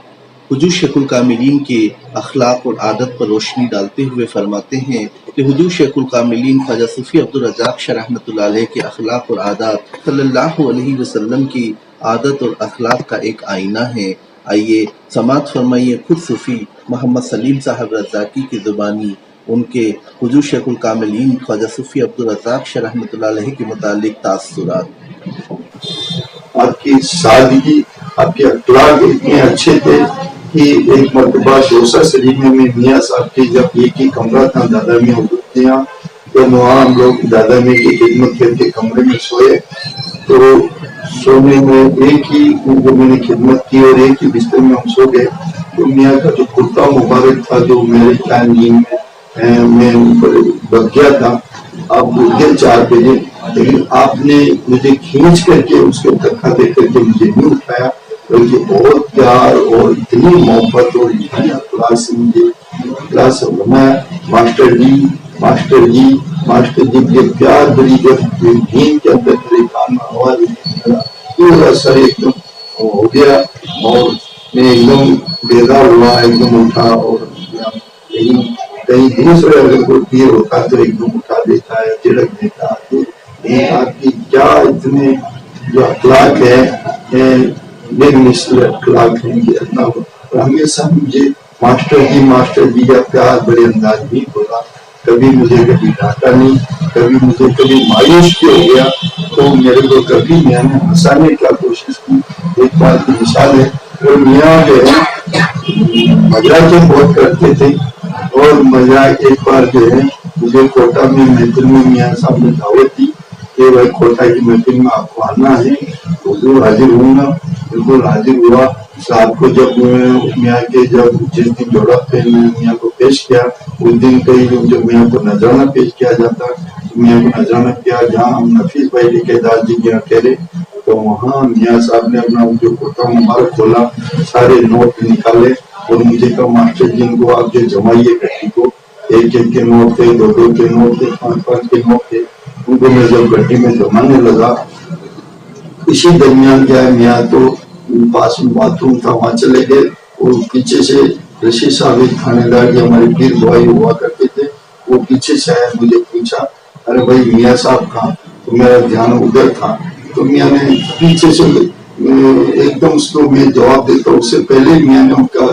حضور شیخ الکاملین کے اخلاق اور عادت پر روشنی ڈالتے ہوئے فرماتے ہیں کہ حضور شیخ الکاملین خواجہ صوفی عبدالرزاق شاہ رحمۃ اللہ علیہ کے اخلاق اور عادات صلی اللہ علیہ وسلم کی عادت اور اخلاق کا ایک آئینہ ہے. آئیے سماعت فرمائیے خود صوفی محمد سلیم صاحب رضاکی کی زبانی ان کے حضور شیخ الکاملین خواجہ صوفی عبدالرزاق شاہ رحمۃ اللہ علیہ کے متعلق تاثرات. آپ کی سادگی, آپ کے اخلاق اتنے اچھے تھے کہ ایک مرتبہ شوسا شریف میں میاں صاحب کے جب ایک ہی کمرہ تھا دادا میں حضور کے یہاں, تو وہاں ہم لوگ دادا میں کی خدمت کر کے کمرے میں سوئے. تو سونے میں ایک ہی میں نے خدمت کی اور ایک ہی بستر میں ہم سو گئے. تو میاں کا جو کرتا مبارک تھا جو میرے خیال میں اوپر بچ گیا تھا, آپ اٹھ گئے 4 بجے, لیکن آپ نے مجھے کھینچ کر کے اس کے دھکا دے کر کے مجھے نہیں اٹھایا, بلکہ بہت پیار اور اتنی محبت اور اتنی اخلاص سے مجھے اخلاص فرمایا ماسٹر جی ماسٹر جی ماسٹر جی. یہ پیار بڑی جب دین کے اندر میرے کان میں آواز سر ایک دم ہو گیا اور میں ایک دم بیدار ہوا, ایک دم اٹھا. اور کہیں دوسرے اگر کوئی پیر ہوتا تو ایک دم اٹھا دیتا ہے, جھڑک دیتا. تو آپ کی کیا اتنے جو اخلاق ہے بے مثل اخلاق ہیں یہ اللہ. اور ہمیشہ مجھے ماسٹر جی کا پیار بڑے انداز نہیں بولا. کبھی مجھے کبھی ڈانٹا نہیں, کبھی مایوس بھی ہو گیا تو میرے کو کبھی میں نے ہنسانے کا کوشش کی. ایک بات کی مثال ہے, اور میاں جو ہے مذاق بہت کرتے تھے. اور مذاق ایک بار جو ہے مجھے کوٹا میں محفل میں میاں صاحب نے دعوت دی کہ بھائی کوٹا کی محفل میں آپ کو آنا ہے. حضور حاضر ہوں گا, بالکل حاضر ہوا. رات کو جب میاں کے جب جس دن جوڑا پہ میاں کو پیش کیا, اس دن کئی جب میاں کو نذرانہ پیش کیا جاتا, میاں کو نذرانہ کیا جہاں ہم نفیس بھائی ٹھیکیدار جی کے اکیلے, تو وہاں میاں صاحب نے اپنا جو کرتا مبارک کھولا, سارے نوٹ نکالے اور مجھے کہا ماسٹر جی کو آپ جو جمائیے گٹی کو, 1-1 کے نوٹ تھے, 2-2 کے نوٹ تھے, 5-5 کے نوٹ تھے. ان کو میں جب گٹی میں جمانے لگا, اسی درمیان کیا ہے میاں تو پاس میں باتھ روم تھا وہاں چلے گئے, اور پیچھے سے رشید صاحب ایک تھانے دار جو ہمارے پیر بھائی ہوا کرتے تھے, وہ پیچھے سے آیا, مجھے پوچھا ارے بھائی میاں صاحب کہاں. تو میرا دھیان ادھر تھا. تو میاں نے پیچھے سے ایک دم اس کو میں جواب دیتا, اس سے پہلے میاں نے ان کا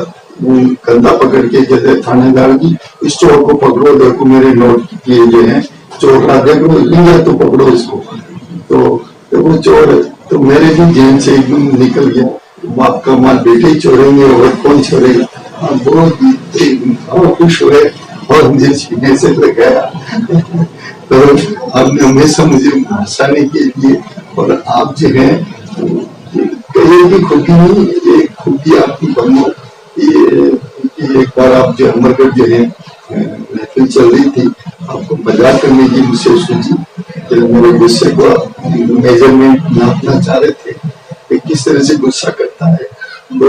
کندھا پکڑ کے کہتے تھانے دار جی اس چور کو پکڑو, دیکھو میرے نوٹ کیے جو ہیں چور کا, دیکھو لیا تو پکڑو اس کو. تو وہ چور ہے, تو میرے بھی ذہن سے ایک دم نکل گیا, باپ کا مال بیٹے ہی چھوڑیں گے اور کون چھوڑے گا. بہت خوش ہوئے اور مجھے سینے سے لگایا. تو آپ نے ہمیشہ مجھے ہنسانے کے لیے، اور آپ جو ہے کہیں بھی خوبی نہیں، ایک خوبی آپ کی بنو. یہ ایک بار آپ جو امر گڑھ جو ہے محفل چل رہی تھی، آپ کو مزاق کرنے کی مجھ سے سوچی کہ میرے غصے کو میجرمنٹ ناپنا چاہ رہے تھے کہ کس طرح سے غصہ کرتا ہے. تو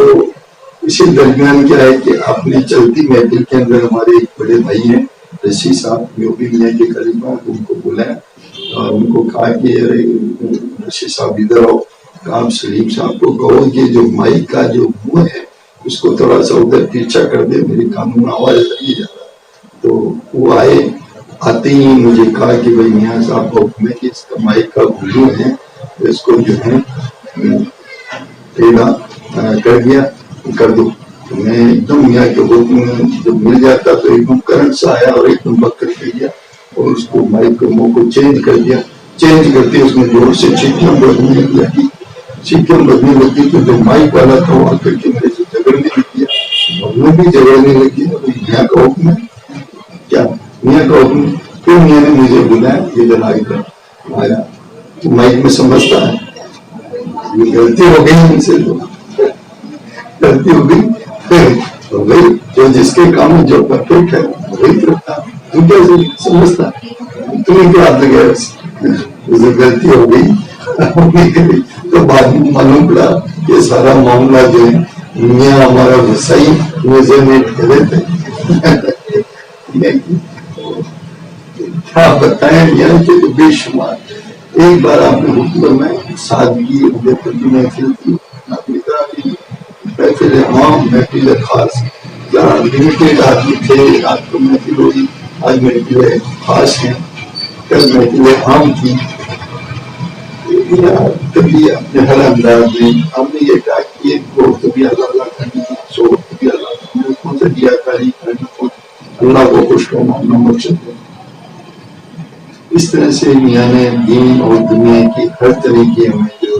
اسی درمیان کیا ہے کہ آپ نے چلتی محفل کے اندر ہمارے ایک بڑے بھائی ہیں رشید صاحب، جو بھی میاں کے قریب ہیں، ان کو بلایا اور ان کو کہا کہ رشید صاحب ادھر آؤ. آپ سلیم صاحب کو کہو کہ جو مائک کا جو منہ ہے اس کو تھوڑا سا ادھر پیچھا کر دے، میرے کانوں میں آواز لگی جاتا. تو وہ آئے، آتے ہی مجھے کہا کہ بھائی میاں صاحب کو حکم ہے کہ اس کا مائک کا گلو ہے اس کو جو ہے کر دیا کر دو. میں ایک دم میاں کے حکم جب مل جاتا تو ایک دم کرنٹ سے آیا اور ایک دم پکڑ کے گیا اور اس کو مائک کے منہ کو چینج کر دیا. چینج کرتے اس میں زور سے چیٹیاں بجنے لگی. چیٹیاں بجنے لگی تو جو مائک والا تھا وہ آ کر کے میرے سے جھگڑنے لگ گیا اور میں بھی جھگڑنے لگی. میاں کا حکم ہے کیا؟ میاں کا حکم. پھر میاں نے مجھے بلایا، ادھر آ کر آیا تو مائک میں سمجھتا ہے یہ غلطی ہو گئی ان سے، غلطی ہو گئی تو بھائی جو جس کے کام جو پرفیکٹ ہے وہی کرتا. تو کیا سمجھتا تمہیں کیا ہاتھ لگا اسے غلطی ہو گئی. تو بعد میں معلوم پڑا یہ سارا معاملہ جو ہے میاں ہمارا وسائی میجرمنٹ کرے تھے. کیا بتائیں میاں کے تو بے شمار. ایک بار آپ نے حکم میں سادگی محفل کی، آپ نے کہا کہ محفل عام محفل خاص، جہاں لمیٹیڈ آدمی تھے رات کو محفل ہوئی. آج محفل خاص ہیں، کل محفل عام تھی. کبھی اپنے ہر انداز میں ہم نے یہ کہا کہ ایک کو کبھی اللہ کرنی، سو کبھی اللہ کون سے دیا کاری کرنا، اللہ کو خوش کرنا اپنا مقصد ہے. اس طرح سے میاں نے دین اور دنیا کی ہر طریقے میں جو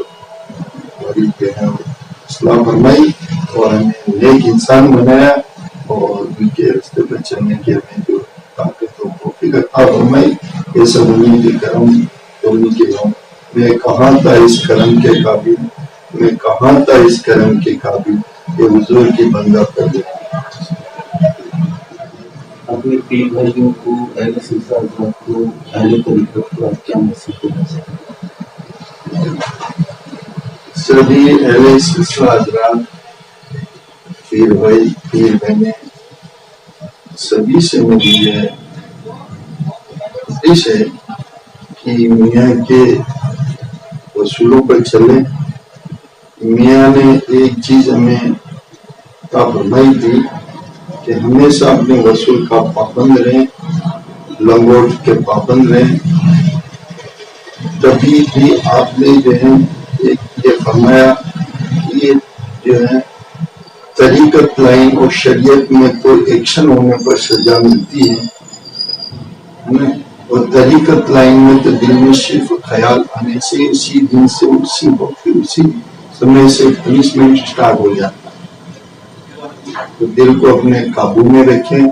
اصلاح فرمائی اور ہمیں نیک انسان بنایا اور ان کے راستے پر چلنے کی ہمیں جو طاقت و توفیق عطا فرمائی. یہ سب انہیں کے کرم انہیں کے نام. میں کہاں تھا اس کرم کے قابل، میں کہاں تھا اس کرم کے قابل، یہ حضور کی بندہ کر دے. اپنے پیر بھائیوں کو، اہل سلسلہ حضرات کو، اہل طریقت کو آپ کیا نصیحت دینا چاہتے ہیں؟ سبھی اہل سلسلہ حضرات، پیر بھائی، پیر بہنیں، سبھی سے میری یہ گزارش ہے کہ میاں کے اصولوں پر چلیں. میاں نے ایک چیز ہمیں عطا فرمائی تھی کہ ہمیشہ اپنے رسول کا پابند رہیں، لنگوٹ کے پابند رہیں. کبھی بھی آپ نے جو ہے یہ فرمایا کہ یہ جو ہے طریقت لائن اور شریعت میں تو ایکشن ہونے پر سزا ملتی ہے، اور طریقت لائن میں تو دل میں صرف خیال آنے سے اسی دن سے اسی وقت اسی سمے سے پنشمنٹ اسٹارٹ ہو جاتا ہے. تو دل کو اپنے قابو میں رکھیں،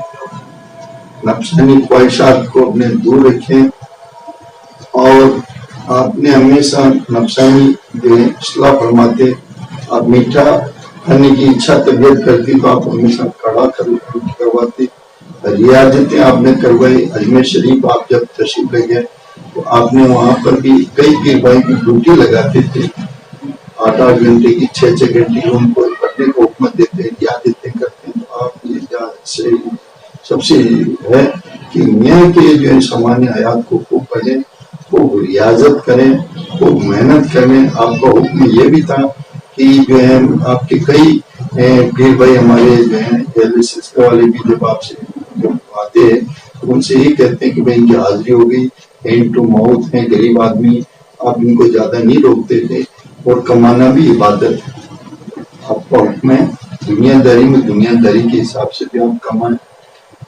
نفسانی خواہشات کو اپنے دور رکھیں، اور آپ نے ہمیشہ نفسانی جو اصلاح فرماتے. آپ میٹھا کھانے کی اچھا طبیعت کرتی تو آپ ہمیشہ کڑا کرواتے. ریاضتیں آپ نے کروائی. اجمیر شریف آپ جب تشریف لے گئے تو آپ نے وہاں پر بھی کئی پیر بھائی کی ڈیوٹی لگاتے تھے، 8 گھنٹے کی 6 گھنٹے کی ان کو پڑھنے کو حکمت دیتے، ریاضتیں کرتے. تو آپ یہ سب سے ہے کہ میاں کے جو ہے سامان حیات کو خوب پڑھیں، خوب ریاضت کریں، خوب محنت کریں. آپ کا حکم یہ بھی تھا کہ جو ہے آپ کے کئی پیر بھائی ہمارے جو ہیں اہل سلسلہ والے بھی جب آپ سے آتے ہیں تو ان سے ہی کہتے ہیں کہ بھائی ان کی حاضری ہو گئی، ہینڈ ٹو ماؤتھ ہیں، غریب آدمی. آپ ان کو زیادہ نہیں روکتے تھے، اور کمانا بھی عبادت ہے. آپ کا حکم ہے دنیا داری میں دنیا داری کے حساب سے بھی آپ کمائیں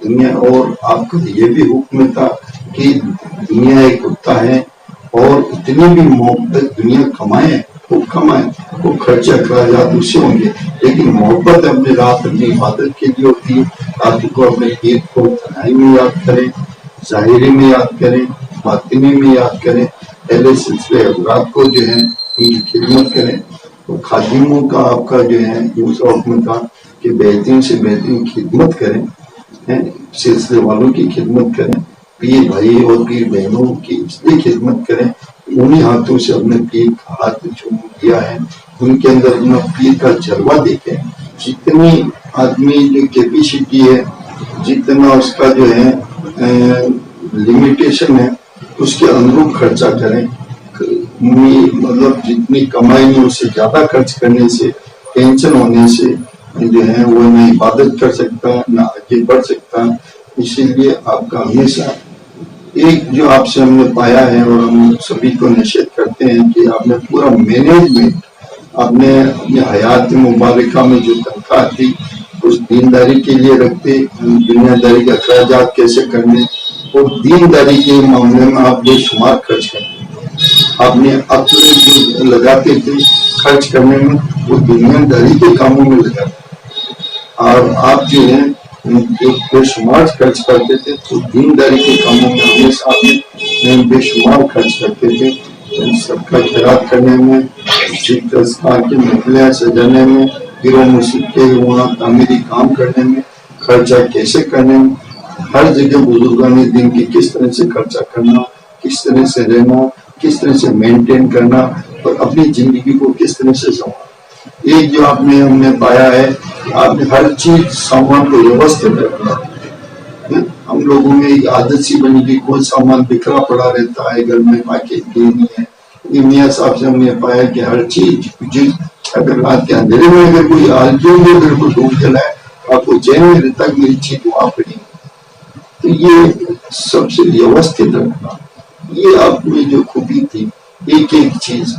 دنیا. اور آپ کا یہ بھی حکم تھا کہ دنیا ایک کتا ہے اور اتنی بھی محبت دنیا کمائیں خوب کمائیں. وہ خرچ اخراجات اس سے ہوں گے، لیکن محبت اپنے رات اپنی عبادت کے لیے ہوتی ہے. رات کو اپنے عید کو تنہائی میں یاد کریں، ظاہری میں یاد کریں، باطنی میں یاد کریں. پہلے سلسلے حضرات کو جو ہے ان کی خدمت کریں. تو خادموں کا آپ کا جو ہے اس حکم کا کہ بہترین سے بہترین خدمت کریں، سلسلے والوں کی خدمت کریں، پیر بھائی اور پیر بہنوں کی اس لیے خدمت کریں. انہیں ہاتھوں سے اپنے پیر کا ہاتھ چوم دیا ہے، ان کے اندر اپنا پیر کا جلوہ دیکھیں. جتنی آدمی جو کیپیسٹی ہے، جتنا اس کا جو ہے لمیٹیشن ہے، اس کے اندر خرچہ کریں. مطلب جتنی کمائی میں اس سے زیادہ خرچ کرنے سے، ٹینشن ہونے سے جو ہے وہ نہ عبادت کر سکتا ہے نہ آگے بڑھ سکتا ہے. اسی لیے آپ کا ہمیشہ ایک جو آپ سے ہم نے پایا ہے اور ہم سبھی کو نصیحت کرتے ہیں کہ آپ نے پورا مینجمنٹ، آپ نے اپنی حیات مبارکہ میں جو تنخواہ تھی اس دینداری کے لیے رکھتے، دنیا داری کے اخراجات کیسے کرنے اور دینداری کے معاملے میں آپ بے شمار خرچ کرتے. آپ نے عقل جو لگاتے تھے خرچ کرنے میں وہ دنیا داری کے کاموں میں لگاتے، اور آپ جو ہے جو بے شمار خرچ کرتے تھے تو دینداری کے کاموں میں ہمیشہ آپ بے شمار خرچ کرتے تھے. سب کا خیرات کرنے میں، کے محفلیں سجانے میں، گروہ مسجد کے وہاں تعمیری کام کرنے میں، خرچہ کیسے کرنے میں، ہر جگہ بزرگان دین کی کس طرح سے خرچہ کرنا، کس طرح سے رہنا، کس طرح سے مینٹین کرنا اور اپنی زندگی کو کس طرح سے سنبھالنا. ایک جو آپ نے ہم نے پایا ہے، آپ نے ہر چیز سامان کو ویوستھت رکھنا. ہم لوگوں میں ایک عادت سی بنی کہ کوئی سامان بکھرا پڑا رہتا ہے گھر میں، پاکیزگی نہیں ہے. میاں صاحب سے ہم نے پایا کہ ہر چیز اگر رات کے اندھیرے میں اگر کوئی اگر کوئی ڈھونڈ جلائے آپ کو چین میں رہتا کہ میری چیز وہاں پڑی. تو یہ سب سے ویوستھت رکھنا، یہ آپ میں جو خوبی تھی، ایک ایک چیز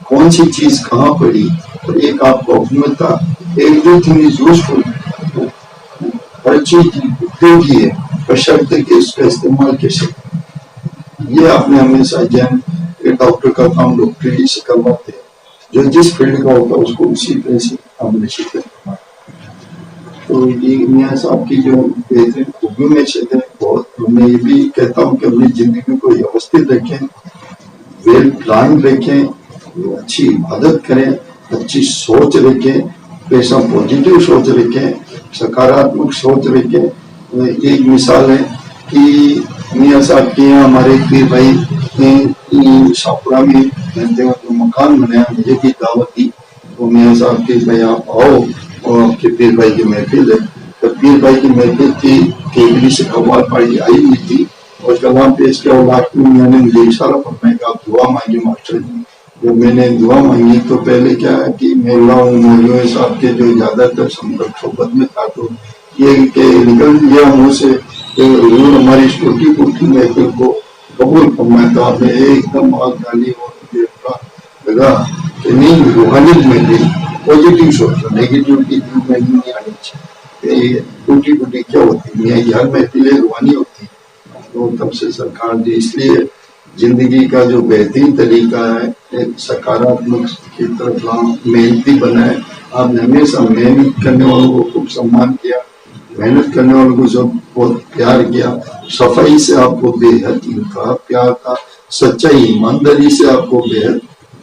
کون سی چیز کہاں پڑی، اور ایک آپ کا حکومت تھا ایوری تھنگ از یوزفل، ہر چیز اپیوگی ہے بشرطے کہ اس کا استعمال کیسے. یہ آپ نے ہمیشہ جان ڈاکٹر کا کام ڈاکٹری سے کرواتے ہیں، جو جس فیلڈ کا ہوتا ہے اس کو اسی طرح سے ہم نشچت کرنا. تو یہ میاں صاحب کی جو بہترین خوبیوں میں سے ہے بہت. میں یہ بھی کہتا ہوں کہ اپنی زندگی کو ویوستھت رکھیں، ویل پلان رکھیں، اچھی عادت کریں، اچھی سوچ رکھیں، پیسہ پازیٹیو سوچ رکھیں، سکاراتمک سوچ رکھیں. ایک مثال ہے کہ میاں صاحب کے یہاں ہمارے پیر بھائی شاپورہ میں مکان بنایا، مجھے بھی دعوت دی. تو میاں صاحب کے بھائی آپ آؤ اور آپ کے پیر بھائی کی محفل ہے. تو پیر بھائی کی محفل تھی، کیکری سے قوال پاڑی آئی ہوئی تھی اور کلام پیش کیا. لاسٹ میں میں نے مجھے اشارہ فرمایا کہ آپ دعا مانگے ماسٹر جی. جب میں نے دعا مانگی تو پہلے کیا ہے کہ مولا مولوی صاحب کے جو زیادہ تر صحبت میں تھا تو یہ کہ نکل گیا منہ سے حضور ہماری چھوٹی موٹی محفل کو قبول فرمایا. تو آپ نے ایک دم آگ ڈالی اور مجھے لگا کہ نہیں، روحانیت میں بھی پازیٹیو سوچ، نیگیٹیوٹی میں نہیں آنی چاہیے. ٹوٹی ٹوٹی کیا ہوتی ہے، ہر محفلیں روحانی ہوتی ہے. تو تب سے سرکار جی اس لیے زندگی کا جو بہترین طریقہ ہے سکاراتمک کی طرف محنتی بنائے. آپ نے ہمیشہ محنت کرنے والوں کو خوب سمان کیا، محنت کرنے والوں کو سب بہت پیار کیا. صفائی سے آپ کو بے حد انتہا پیار تھا، سچائی ایمانداری سے آپ کو بے حد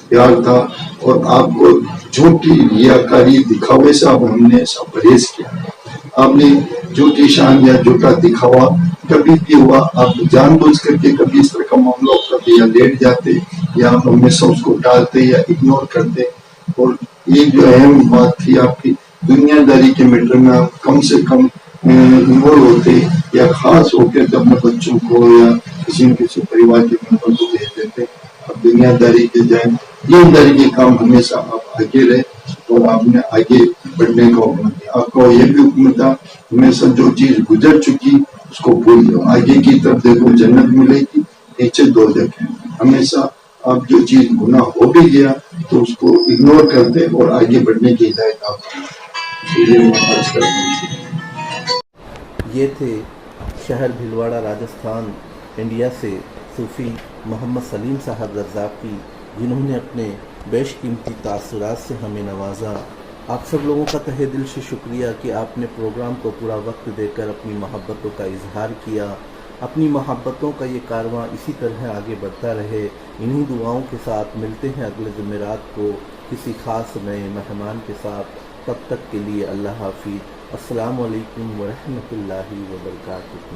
پیار تھا، اور آپ کو جھوٹی ریاکاری دکھاوے سے آپ ہم نے سب پرہیز کیا. آپ نے جھوٹی شان یا جھوٹا دکھاوا کبھی بھی ہوا آپ جان بوجھ کر کے کبھی اس طرح کا معاملہ ہوتا تھا، یا لیٹ جاتے یا آپ ہمیشہ اس کو ٹالتے یا اگنور کرتے. اور یہ جو اہم بات تھی آپ کی دنیا داری کے میٹر میں آپ کم سے کم انوالو ہوتے، یا خاص ہو کے اپنے بچوں کو یا کسی پریوار کے ممبر کو بھیج دیتے. اب دنیا داری کے جائیں، دین داری کے کام ہمیشہ آپ آگے رہے اور آپ نے آگے بڑھنے کا حکم دیا. آپ کو یہ بھی حکم تھا ہمیشہ جو چیز گزر چکی اس کو بھول جاؤ، آگے کی طرف دیکھو جنت ملے گی، نیچے دو دیکھیں. ہمیشہ آپ جو چیز گناہ ہو بھی گیا تو اس کو اگنور کرتے اور آگے بڑھنے کی ہدایت آپ یہ تھے شہر بھلواڑہ راجستھان انڈیا سے صوفی محمد سلیم صاحب زرزاق کی جنہوں نے اپنے بیش قیمتی تاثرات سے ہمیں نوازا۔ آپ سب لوگوں کا تہہ دل سے شکریہ کہ آپ نے پروگرام کو پورا وقت دے کر اپنی محبتوں کا اظہار کیا۔ اپنی محبتوں کا یہ کارواں اسی طرح آگے بڑھتا رہے۔ انہی دعاؤں کے ساتھ ملتے ہیں اگلے جمعرات کو کسی خاص نئے مہمان کے ساتھ۔ تب تک کے لیے اللہ حافظ۔ السلام علیکم ورحمۃ اللہ وبرکاتہ۔